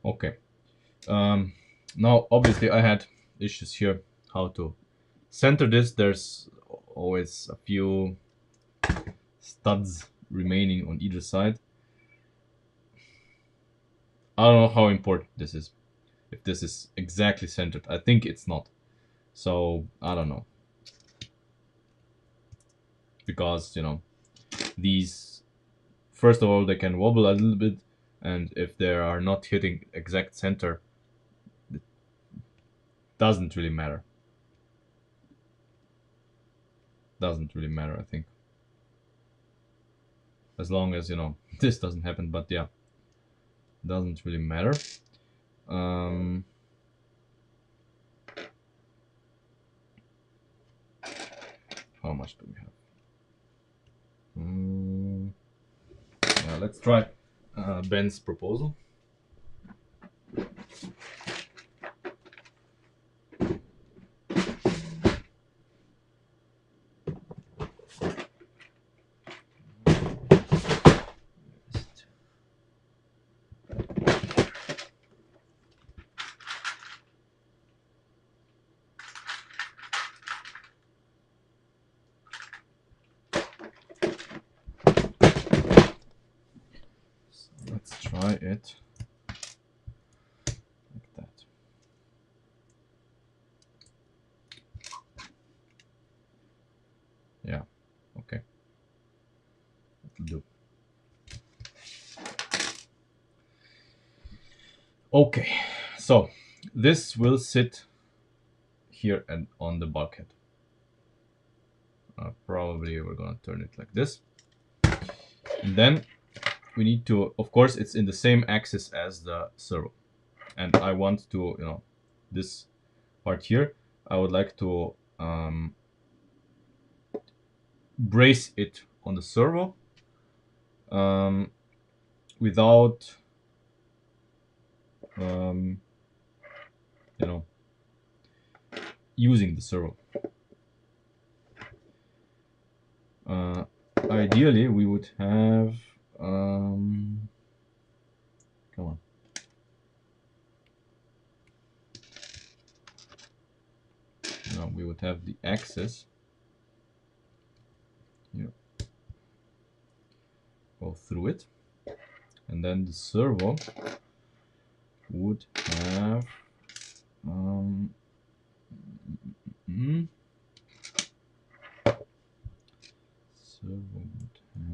Okay. Now, obviously, I had issues here how to center this. There's always a few studs remaining on either side. I don't know how important this is. If this is exactly centered. I think it's not. So, I don't know. Because, you know, these first of all, they can wobble a little bit, and if they are not hitting exact center, it doesn't really matter. Doesn't really matter, I think. As long as, you know, this doesn't happen, but yeah, doesn't really matter. How much do we have? Yeah, let's try Ben's proposal. Let's try it like that. Yeah, okay. That'll do. Okay, so this will sit here and on the bulkhead. Probably we're gonna turn it like this. And then we need to, of course, it's in the same axis as the servo. And I want to, you know, this part here, I would like to brace it on the servo without, you know, using the servo. Ideally, we would have, come on. No, we would have the axis here, go through it, and then the servo would have servo would have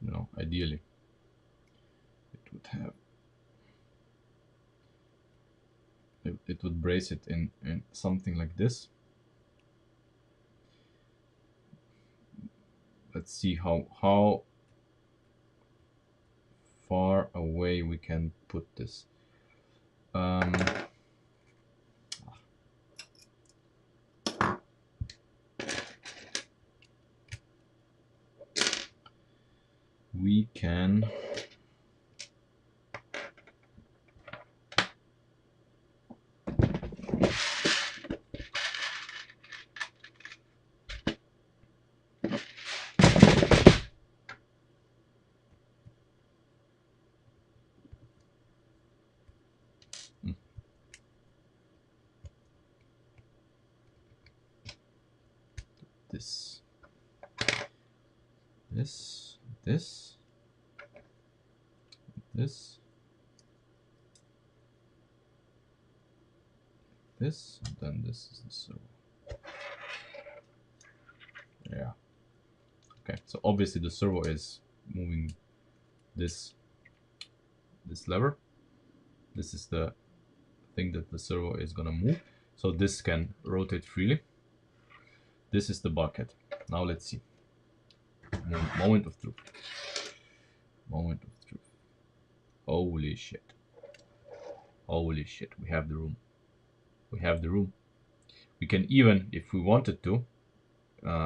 you know, ideally it would have, it would brace it in something like this. Let's see how far away we can put this. We can this, this, this, this, this, and then this is the servo. Yeah. Okay, so obviously the servo is moving this lever. This is the thing that the servo is gonna move. So this can rotate freely. This is the bucket. Now let's see. Moment of truth. Moment of truth. Holy shit. Holy shit. We have the room. We have the room. We can even, if we wanted to,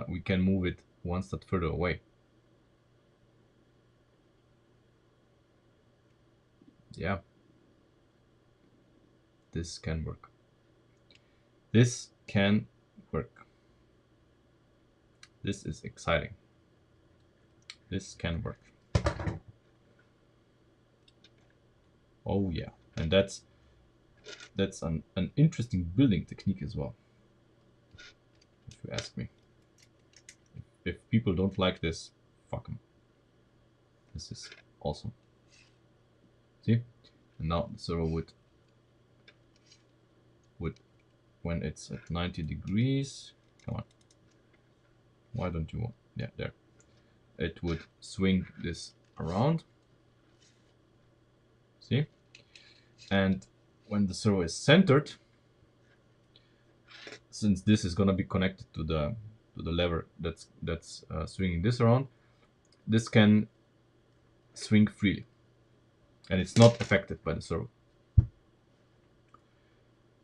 we can move it one step further away. Yeah. This can work. This can work. This is exciting. This can work. Oh yeah. And that's an interesting building technique as well. you ask me. If people don't like this, fuck them. This is awesome. See? And now the server would when it's at 90 degrees, come on. Why don't you want? Yeah, there. It would swing this around. See? And when the servo is centered, since this is gonna be connected to the lever that's swinging this around, this can swing freely, and it's not affected by the servo.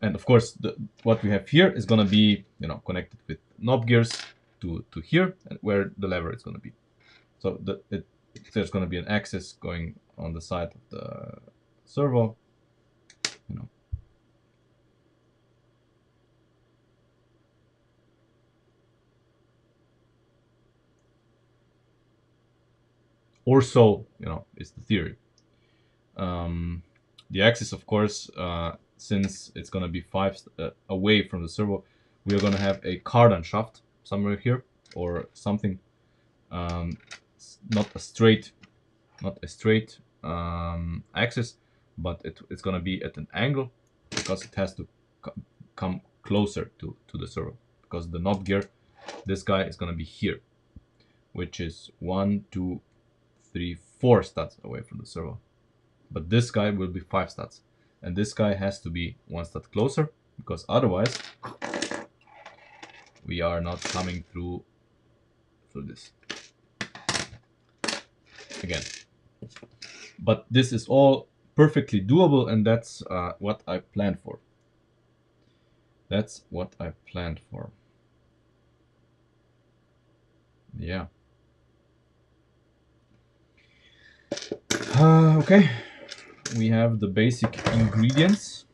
And of course, what we have here is gonna be connected with knob gears to here, and where the lever is gonna be. So there's gonna be an axis going on the side of the servo. Or so, is the theory. The axis, of course, since it's going to be 5 away from the servo, we are going to have a cardan shaft somewhere here or something. Not a straight axis, but it's going to be at an angle because it has to come closer to the servo, because the knob gear, this guy is going to be here, which is 1, 2, 3, 4 studs away from the servo. But this guy will be 5 studs, and this guy has to be 1 stud closer, because otherwise we are not coming through this again. But this is all perfectly doable, and that's what I planned for. That's what I planned for. Yeah. Okay. We have the basic ingredients.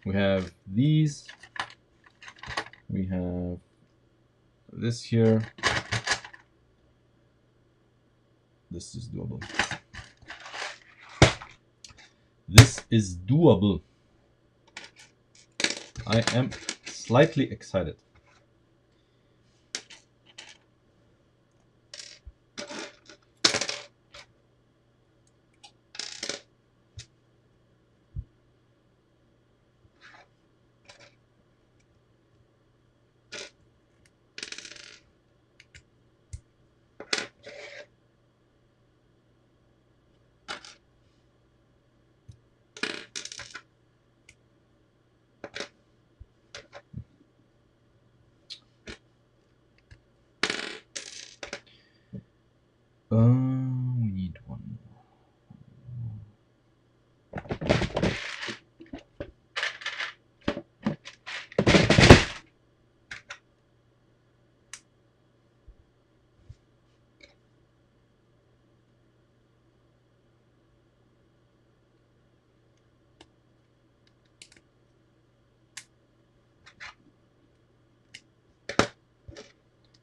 We have these. We have this here. This is doable. This is doable. I am slightly excited. We need one more.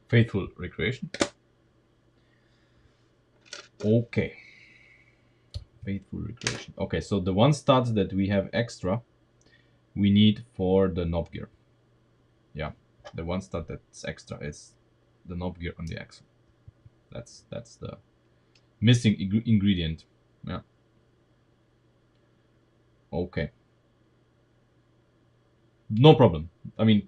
Faithful recreation. Okay. Faithful recreation. Okay, so the 1 stud that we have extra, we need for the knob gear. Yeah, the 1 stud that's extra is the knob gear on the axle. That's the missing ingredient. Yeah. Okay. No problem. I mean,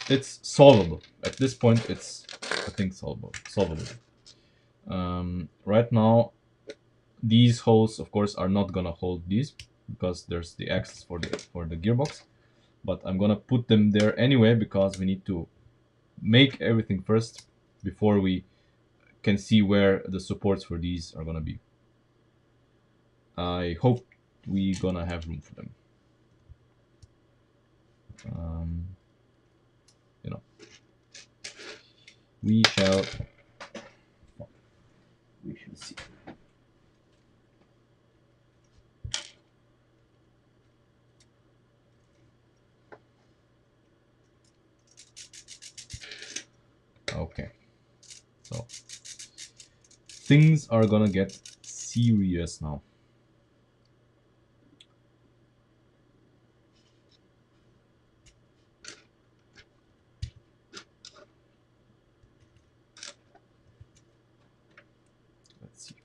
it's solvable. At this point, it's, I think, solvable. Right now, these holes, of course, are not gonna hold these because there's the axis for the gearbox. But I'm gonna put them there anyway because we need to make everything first before we can see where the supports for these are gonna be. I hope we're gonna have room for them. We shall see. things are gonna get serious now. Let's see.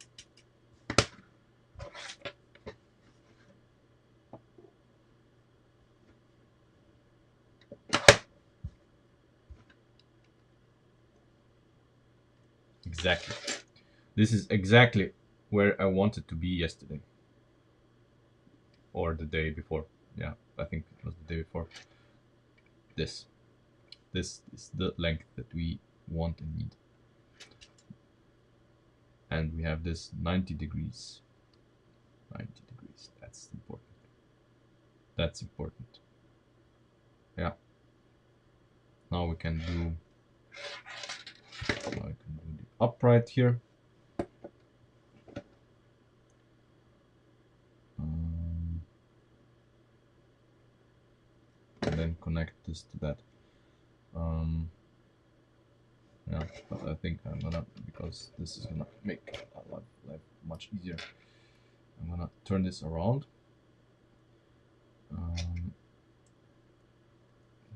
Exactly. This is exactly where I wanted to be yesterday. Or the day before. Yeah, I think it was the day before. This. This is the length that we want and need. And we have this 90 degrees. 90 degrees. That's important. That's important. Yeah. Now we can do. Now I can do the upright here. And then connect this to that. Yeah, but I think I'm gonna, because this is gonna make life much easier, I'm gonna turn this around.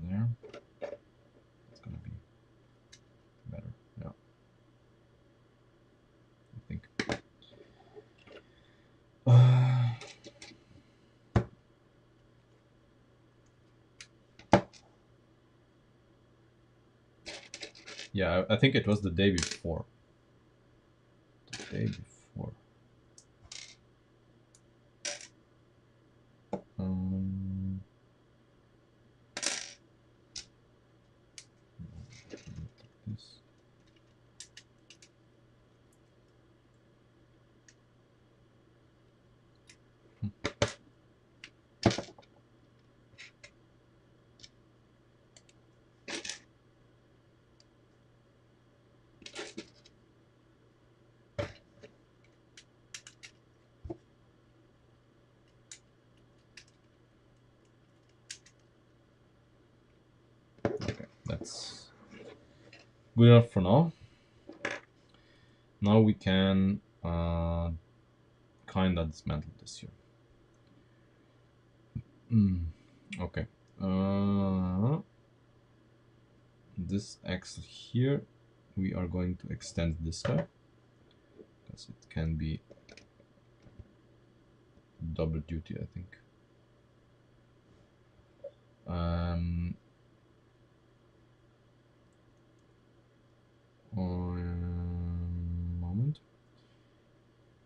There. It's gonna be better. Yeah. I think. Yeah, I think it was the day before. The day before. This. Okay, that's good enough for now. Now we can kind of dismantle this here. Okay. This axle here, we are going to extend this guy because it can be double duty, I think. Moment.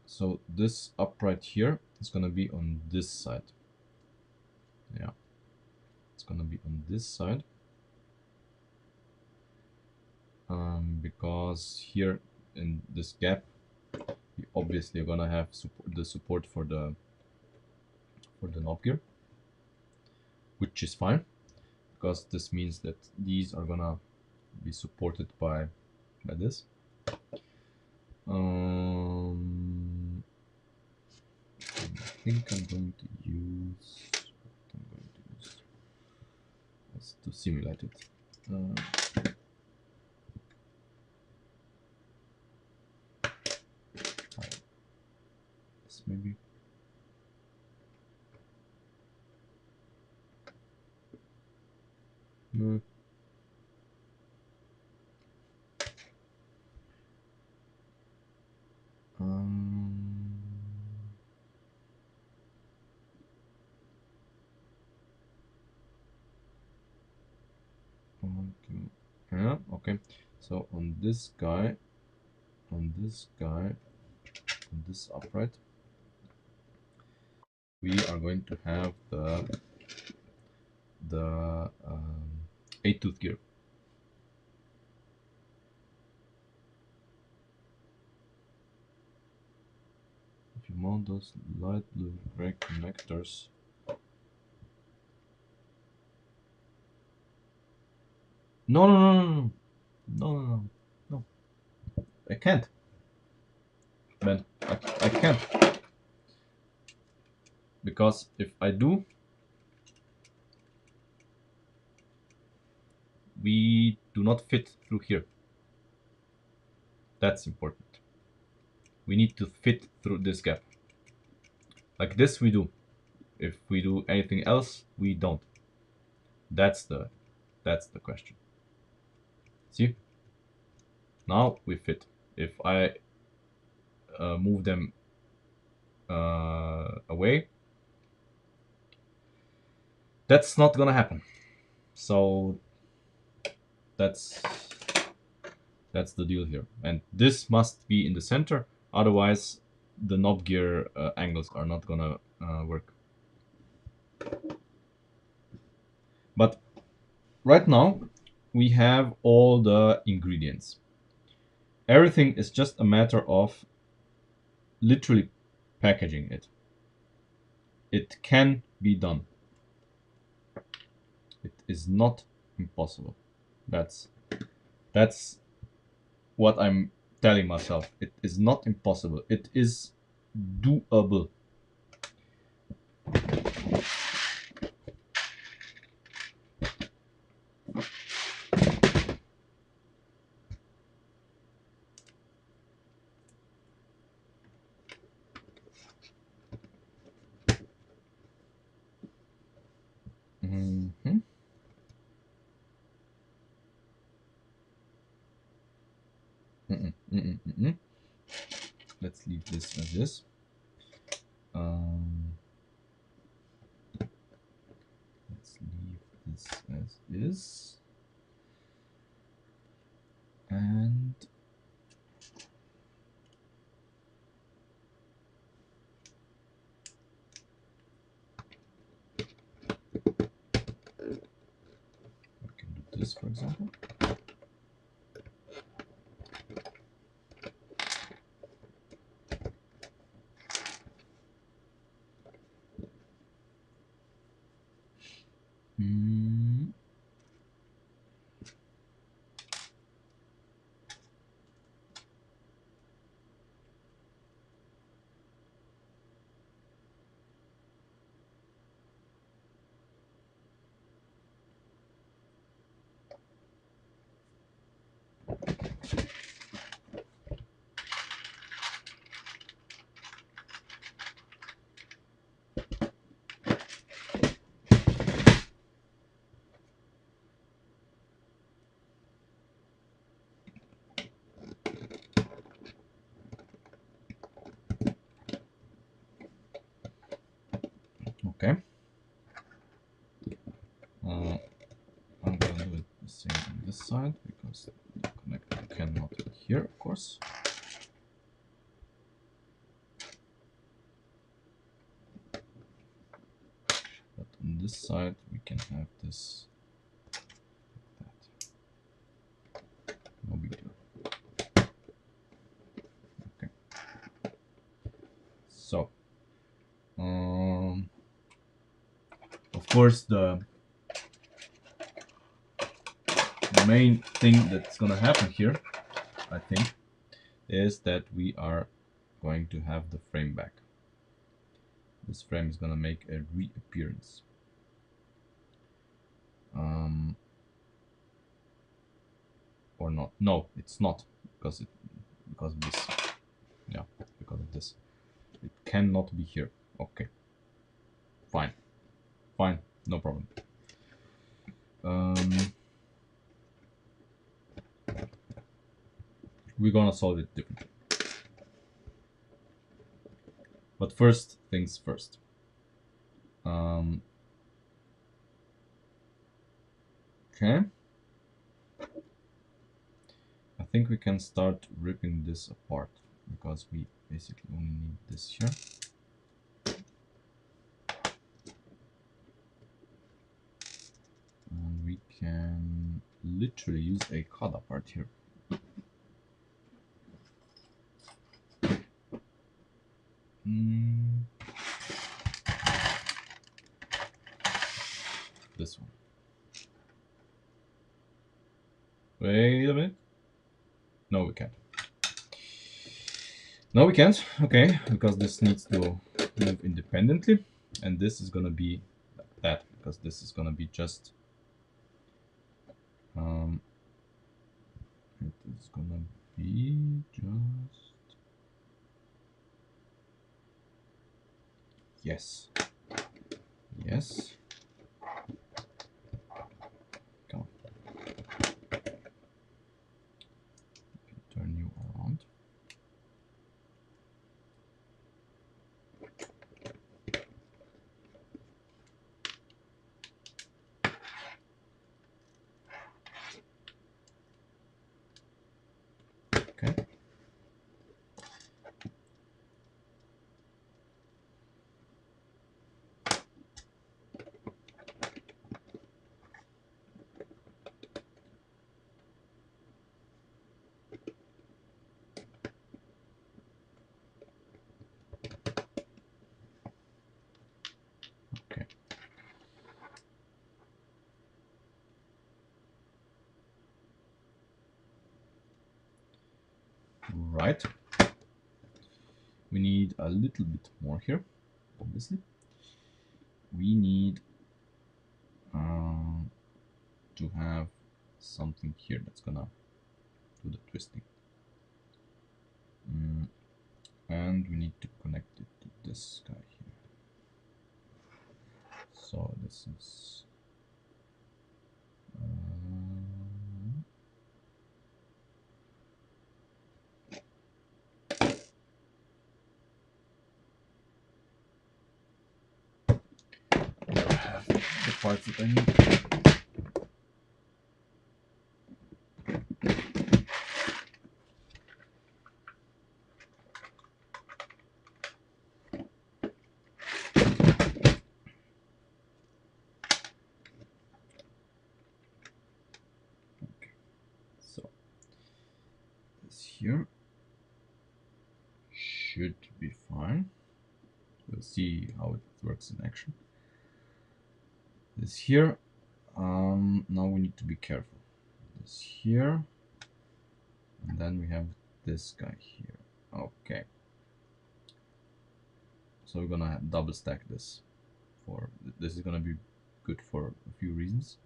So this upright here is gonna be on this side. Yeah, it's gonna be on this side. Because here in this gap, you obviously are gonna have the support for the knob gear, which is fine because this means that these are gonna be supported by this. I think I'm going to use to simulate it. This maybe. No. Yeah, okay. So on this guy, on this upright, we are going to have the 8-tooth gear. If you mount those light blue brake connectors, no, I can't, man. I can't, because if I do, we do not fit through here. That's important. we need to fit through this gap. Like this we do. If we do anything else, we don't. That's the question. See? Now we fit. If I move them away, that's not gonna happen. So that's the deal here. And this must be in the center, otherwise the knob gear angles are not gonna work. But right now we have all the ingredients. Everything is just a matter of literally packaging it. It can be done. It is not impossible. That's what I'm telling myself. It is not impossible. It is doable. Mm-hmm. Let's leave this as this. Let's leave this as is. And we can do this, for example. Okay. I'm gonna do it the same on this side because the connector cannot be here, of course. But on this side, we can have this like that. No big deal. Okay. So, of course, the main thing that's gonna happen here, I think, is that we are going to have the frame back. This frame is gonna make a reappearance. Or not? No, it's not, because of this. Yeah, because of this. It cannot be here. Okay. Fine. Fine. No problem. We're gonna solve it differently. But first things first. Okay. I think we can start ripping this apart because we basically only need this here. And we can literally use a cutter part here. This one. Wait a minute. No, we can't. No, we can't. Okay, because this needs to move independently, and this is gonna be that, because this is gonna be just it is gonna be just Yes. Yes. Come on. Turn you around. Okay. Okay. Right. We need a little bit more here, obviously. We need to have something here that's gonna do the twisting. And we need to connect it to this guy here. So this is the parts that I need. Okay. So this here should be fine. We'll see how it works in action. This here, now we need to be careful. This here, and then we have this guy here. Okay. So we're gonna double stack this. This is gonna be good for a few reasons.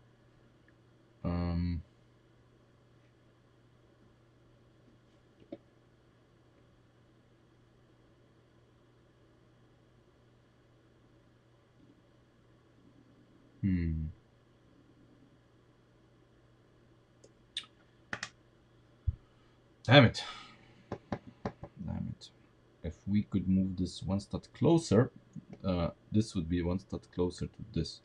Damn it. Damn it. If we could move this one step closer, this would be one step closer to this.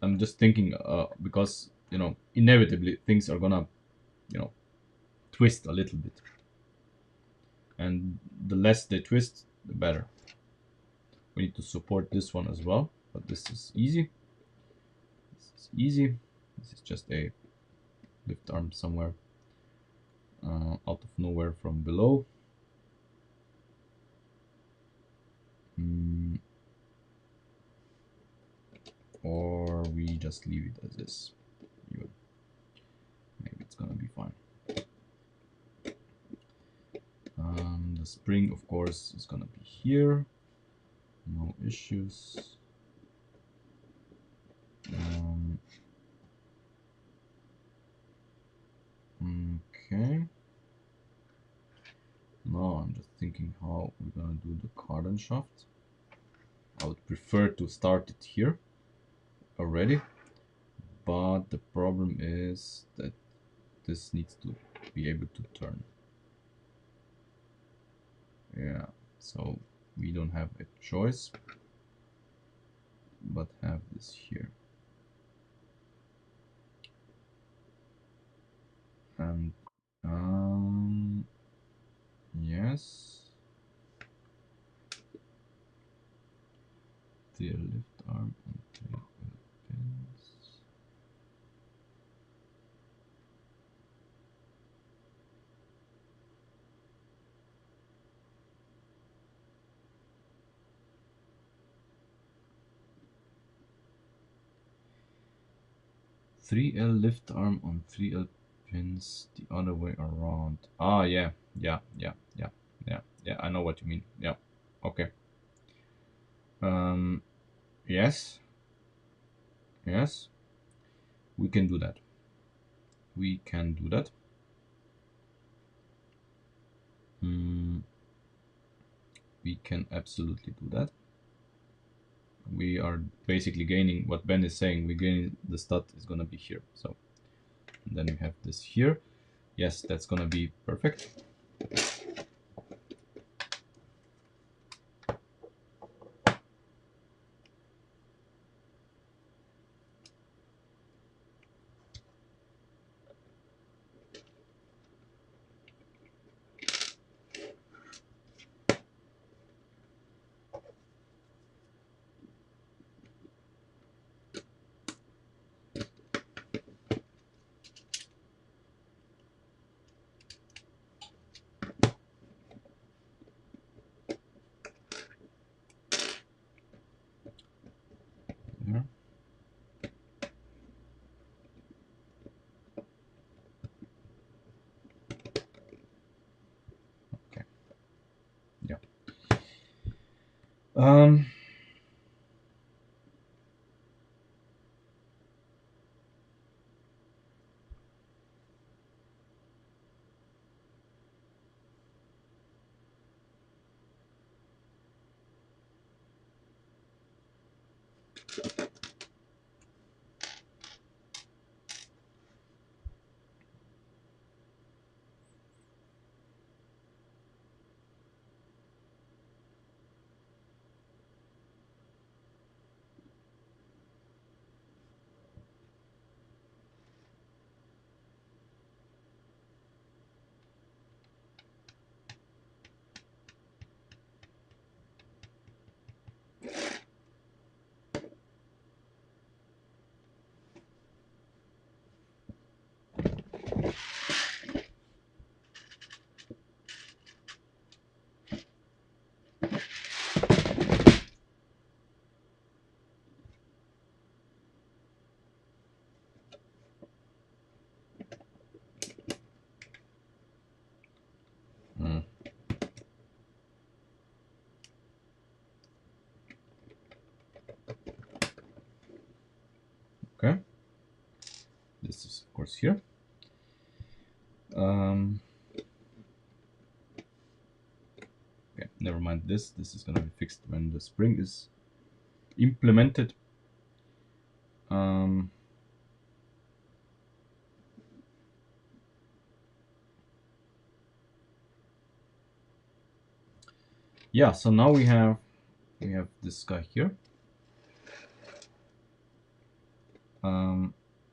I'm just thinking, because, you know, inevitably things are gonna, you know, twist a little bit. And the less they twist, the better. We need to support this one as well, but this is easy. This is easy. This is just a lift arm somewhere out of nowhere from below. Or we just leave it as is. Maybe it's gonna be fine. The spring, of course, is gonna be here. No issues. Okay. Now I'm just thinking how we're gonna do the cardan shaft. I would prefer to start it here already, but the problem is that this needs to be able to turn. Yeah, so we don't have a choice but have this here. And yes, the lift arm and 3 pins. Three L lift arm on 3L pins the other way around. Ah, yeah. I know what you mean. Yeah. Okay. Yes. Yes. We can do that. We can do that. We can absolutely do that. we are basically gaining what Ben is saying. We gain the stud is gonna be here. So then we have this here. Yes, that's gonna be perfect. There. Okay. Yeah. Mm. Okay. This is of course here. Okay, never mind this. This is gonna be fixed when the spring is implemented. Yeah, so now we have this guy here.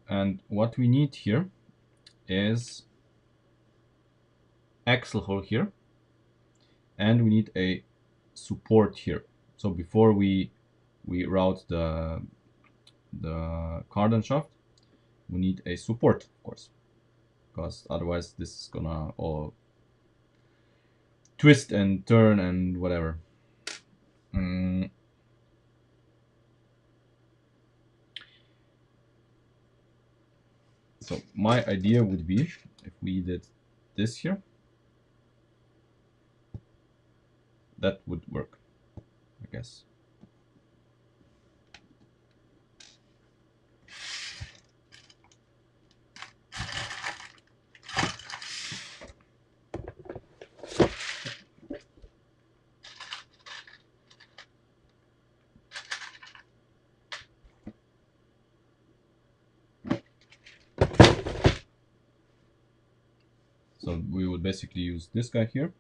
And what we need here is axle hole here, and we need a support here. So before we route the cardan shaft, we need a support, of course, because otherwise this is gonna all twist and turn and whatever. So my idea would be if we did this here, that would work, I guess. So we would basically use this guy here,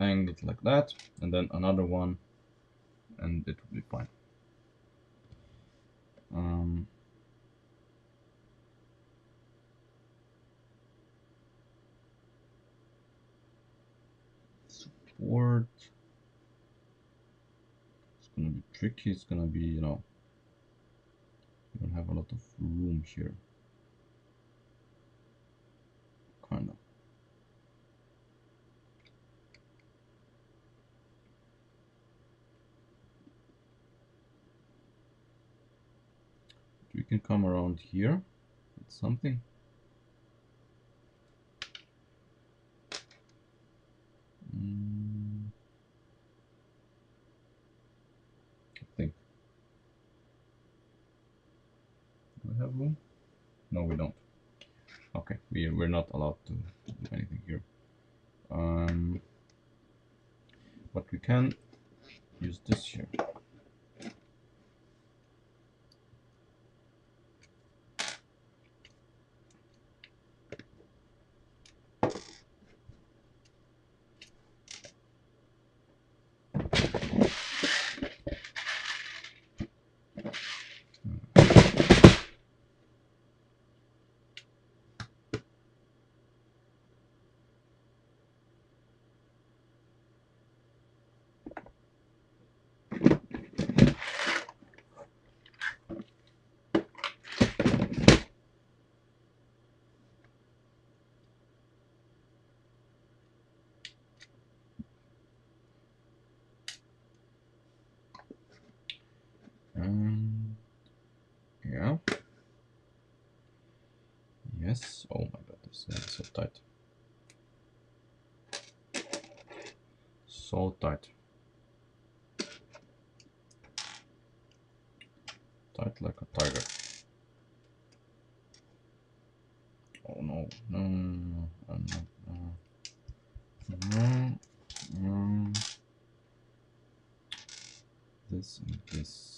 angle it like that, and then another one, and it would be fine. Support. It's gonna be tricky. It's gonna be, you don't have a lot of room here. Kind of. We can come around here with something. I think. Do we have room? No, we don't. Okay, we're not allowed to do anything here. But we can use this here. Yeah. Yes. Oh my god, this is so tight. So tight. Tight like a tiger. Oh no, no, no, no, no, no. This and this.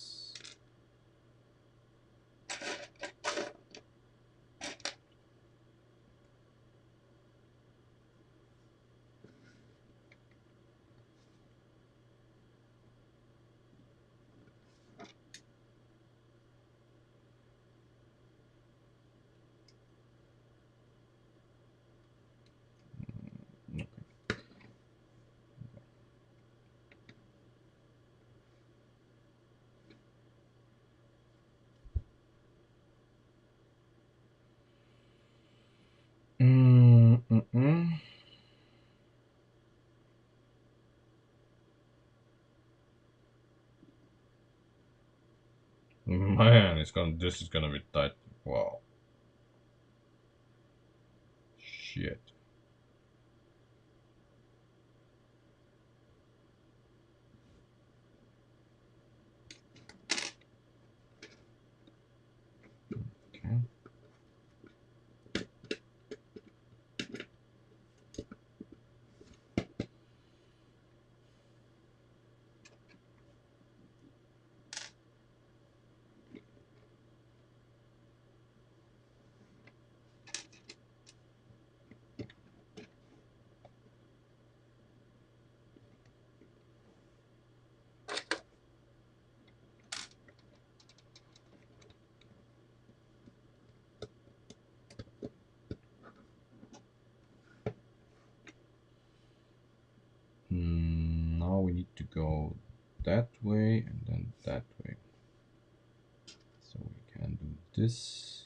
Okay. Man, this is gonna be tight. Wow. Shit. Okay. Now we need to go that way and then that way. So we can do this.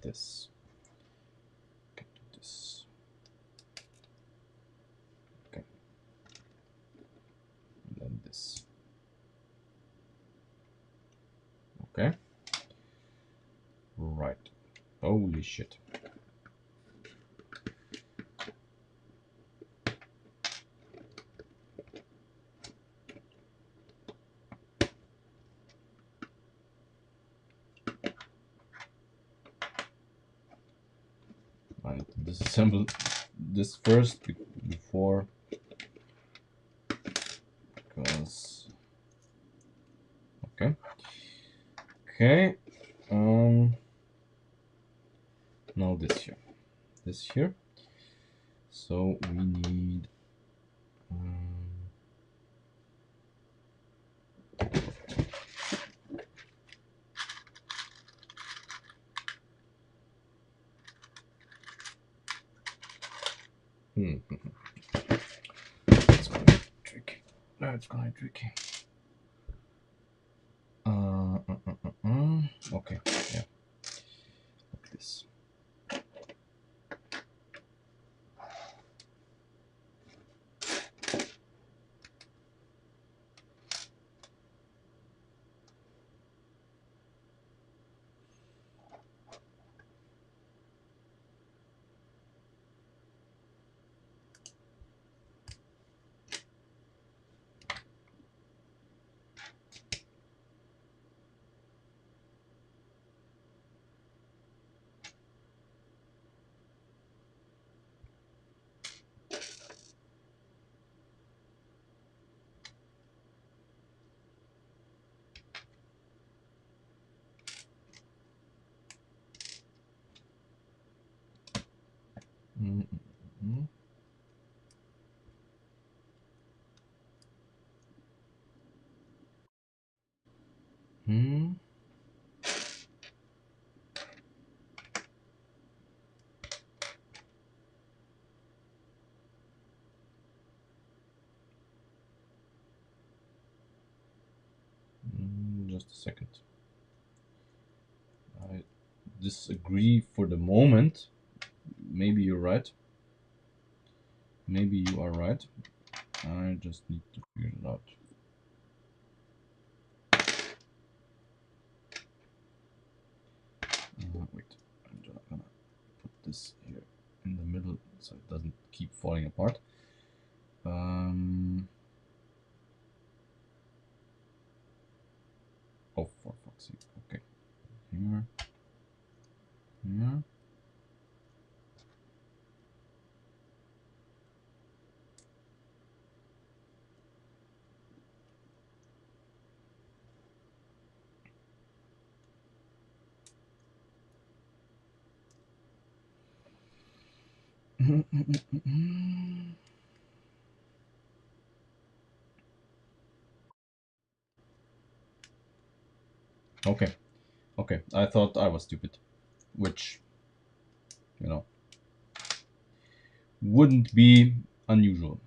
This. Okay, do this. Okay. And then this. Okay. Right. Holy shit. I need to disassemble this first before, because okay. Okay. Now this here. So we need That's gonna be tricky. That's gonna be tricky. Okay, yeah. Like this. Hmm. Just a second. I disagree for the moment. Maybe you're right. Maybe you are right. I just need to figure it out. Wait, I'm just gonna put this here in the middle so it doesn't keep falling apart. Oh, for fuck's sake. Okay. Here. Here. Okay. Okay. I thought I was stupid, which, you know, wouldn't be unusual.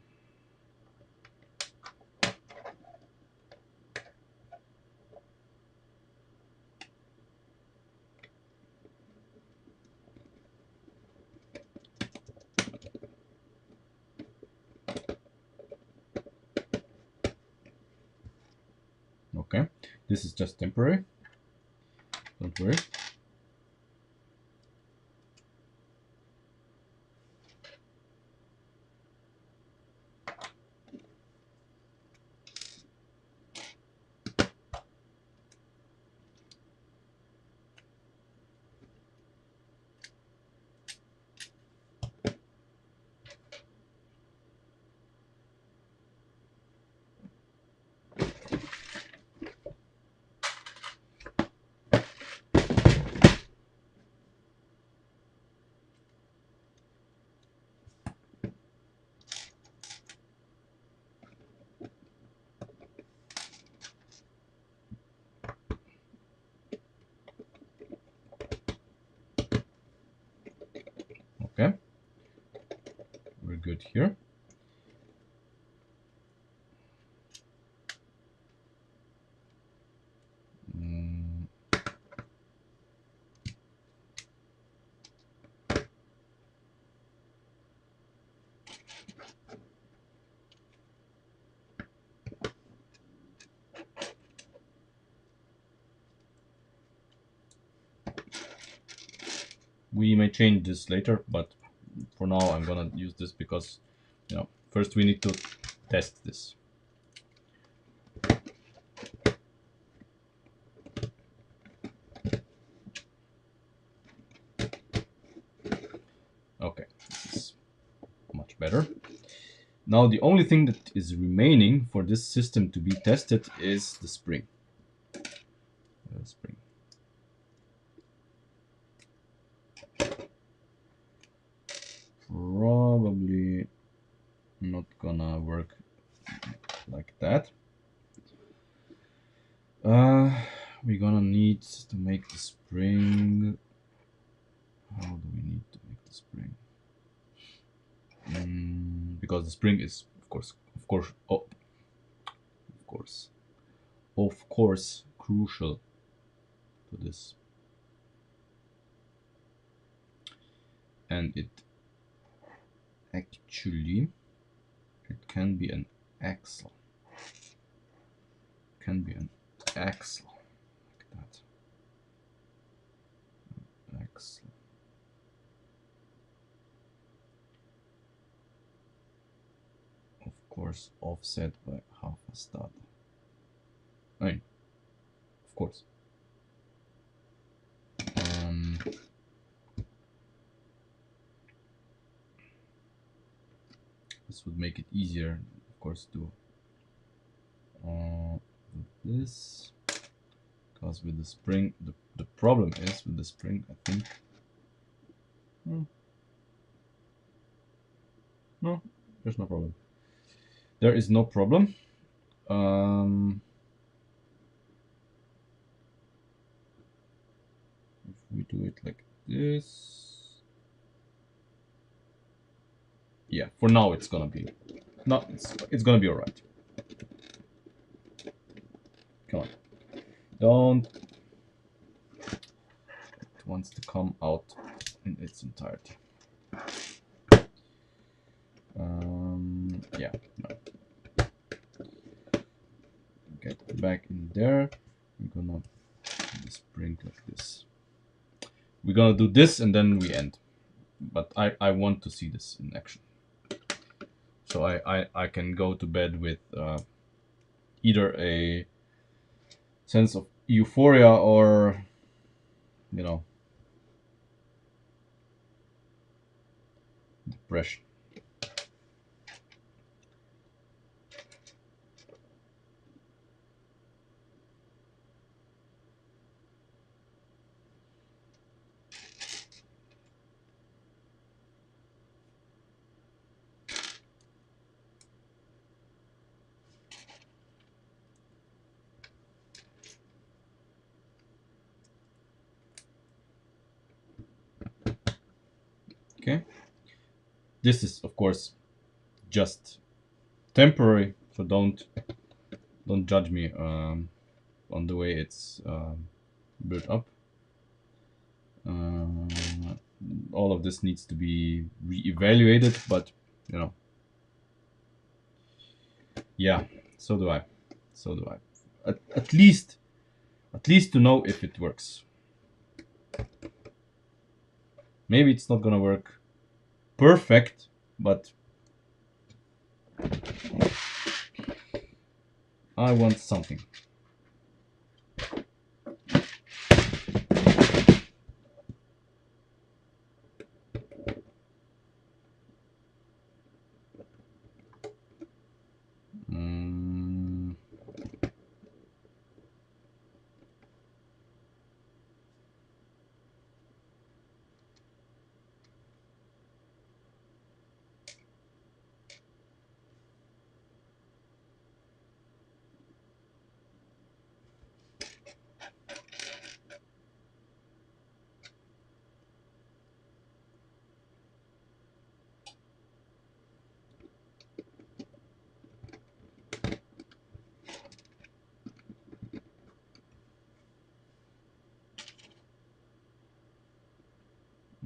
Okay. This is just temporary. Don't worry. Okay. We're good here. We may change this later, but for now I'm gonna use this because, you know, first we need to test this. Okay, this is much better. Now the only thing that is remaining for this system to be tested is the spring. Spring. Probably not gonna work like that. We're gonna need to make the spring. How do we need to make the spring? Because the spring is, of course, crucial to this, and it actually it can be an axle. Can be an axle like that. Axle. Of course, offset by half a stud. I mean, of course. This would make it easier, of course, to do this. Because with the spring, the problem is with the spring, I think. No, there's no problem. There is no problem. we do it like this, yeah, for now it's gonna be, no, it's gonna be all right. Come on, don't. It wants to come out in its entirety. Yeah, no. Get back in there. We're gonna do the spring like this. We're gonna do this and then we end. But I want to see this in action. So I can go to bed with either a sense of euphoria or, you know, depression. Okay. This is of course just temporary, so don't judge me on the way it's built up. All of this needs to be re-evaluated, but you know, yeah, so do I. So do I. At least to know if it works. Maybe it's not gonna work perfect, but I want something. Mm.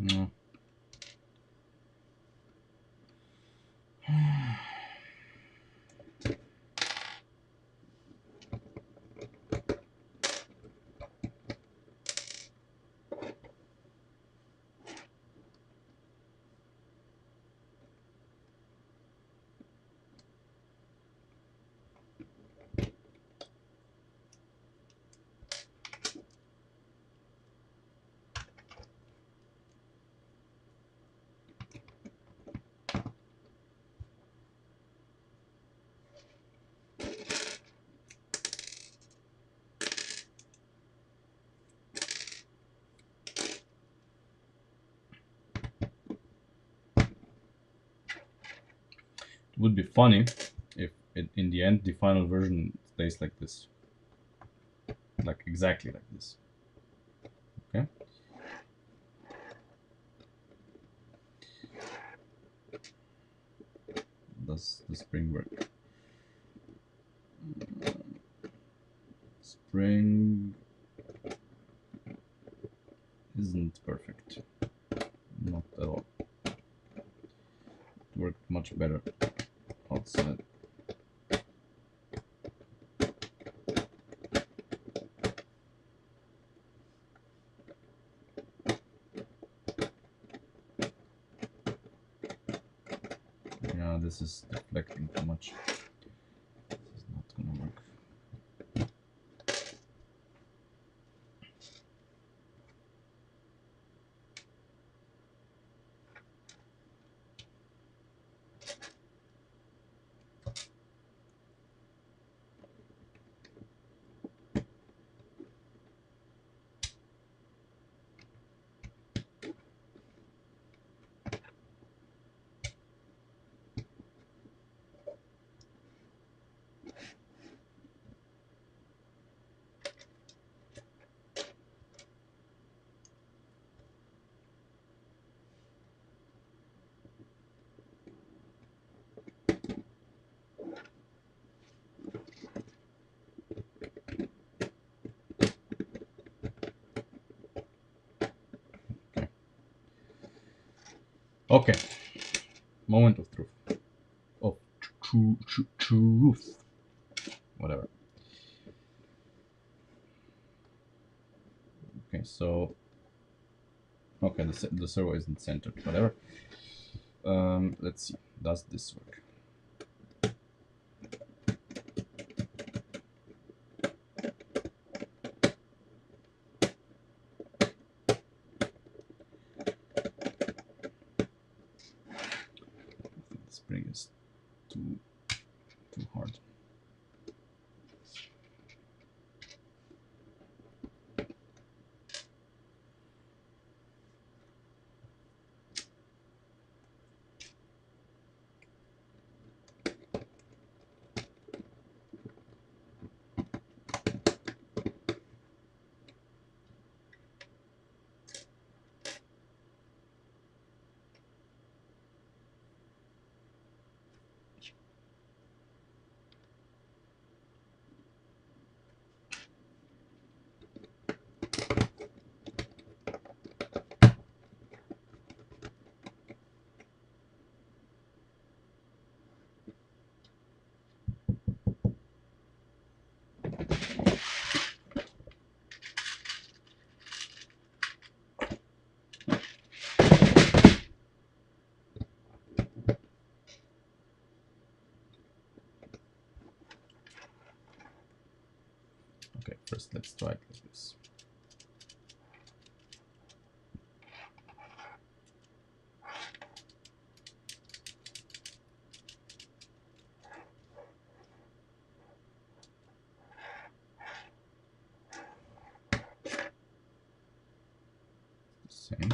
No. It would be funny if in the end the final version stays like this, like exactly like this. Okay. Does the spring work? Spring isn't perfect. Not at all. It worked much better outside. Yeah, this is deflecting too much. This is not gonna work. Okay. Moment of truth. Of truth. Whatever. Okay, so okay, the servo isn't centered. Whatever. Let's see. Does this work? I think the spring is too hard. Okay, first let's try it like this. Same.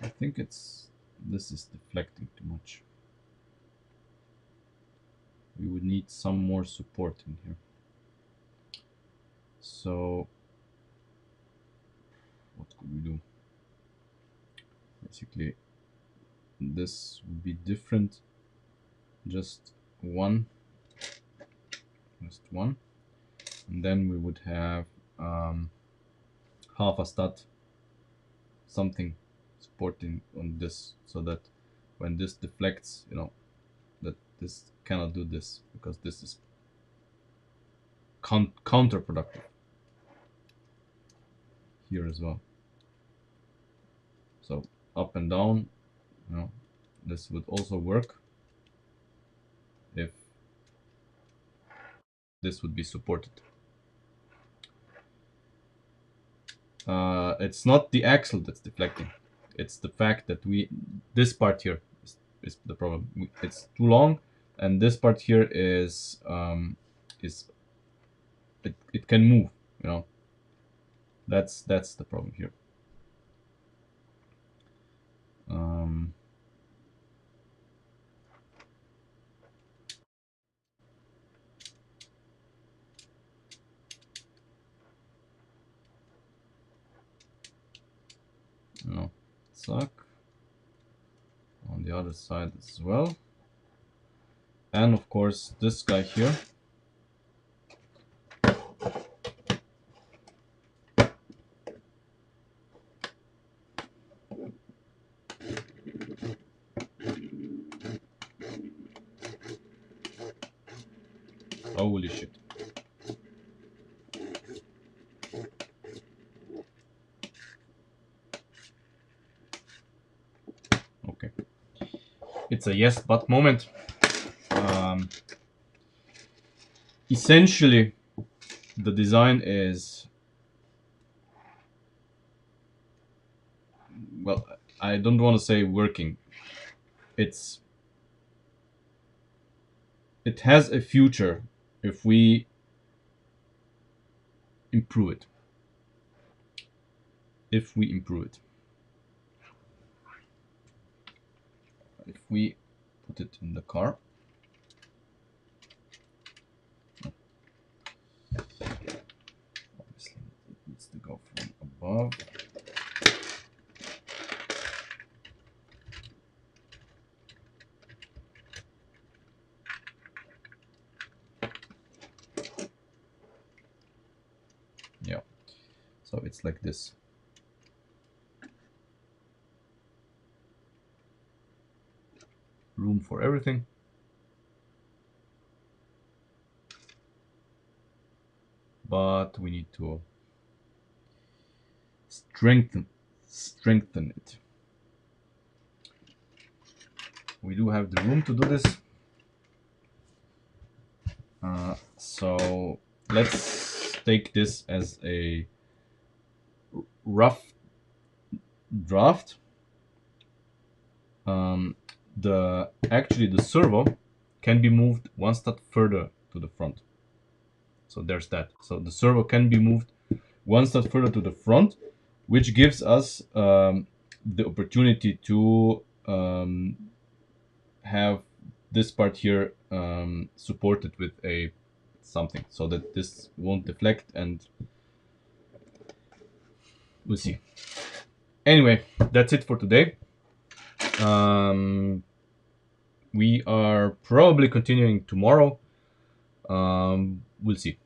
I think this is deflecting too much. We would need some more support in here. So what could we do? Basically, this would be different. Just one, and then we would have half a stud, something supporting on this, so that when this deflects, you know, that this cannot do this, because this is counterproductive here as well. So up and down, you know, this would also work if this would be supported. It's not the axle that's deflecting, it's the fact that this part here is the problem. It's too long, and this part here is it can move, you know. That's the problem here. No, suck on the other side as well, and of course this guy here. Holy shit. Okay. It's a yes but moment. Essentially, the design is, well, I don't want to say working. It has a future if we improve it. If we put it in the car. So it's like this. Room for everything. But we need to strengthen it. We do have the room to do this. So let's take this as a rough draft. Actually the servo can be moved one step further to the front. So there's that. So the servo can be moved one step further to the front, which gives us the opportunity to have this part here supported with a something, so that this won't deflect, and we'll see. Anyway, that's it for today. We are probably continuing tomorrow. We'll see.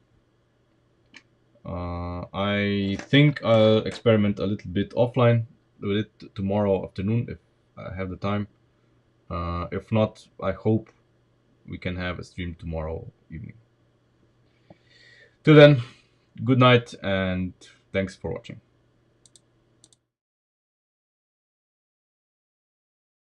I think I'll experiment a little bit offline with it tomorrow afternoon if I have the time. If not, I hope we can have a stream tomorrow evening. Till then, good night and thanks for watching.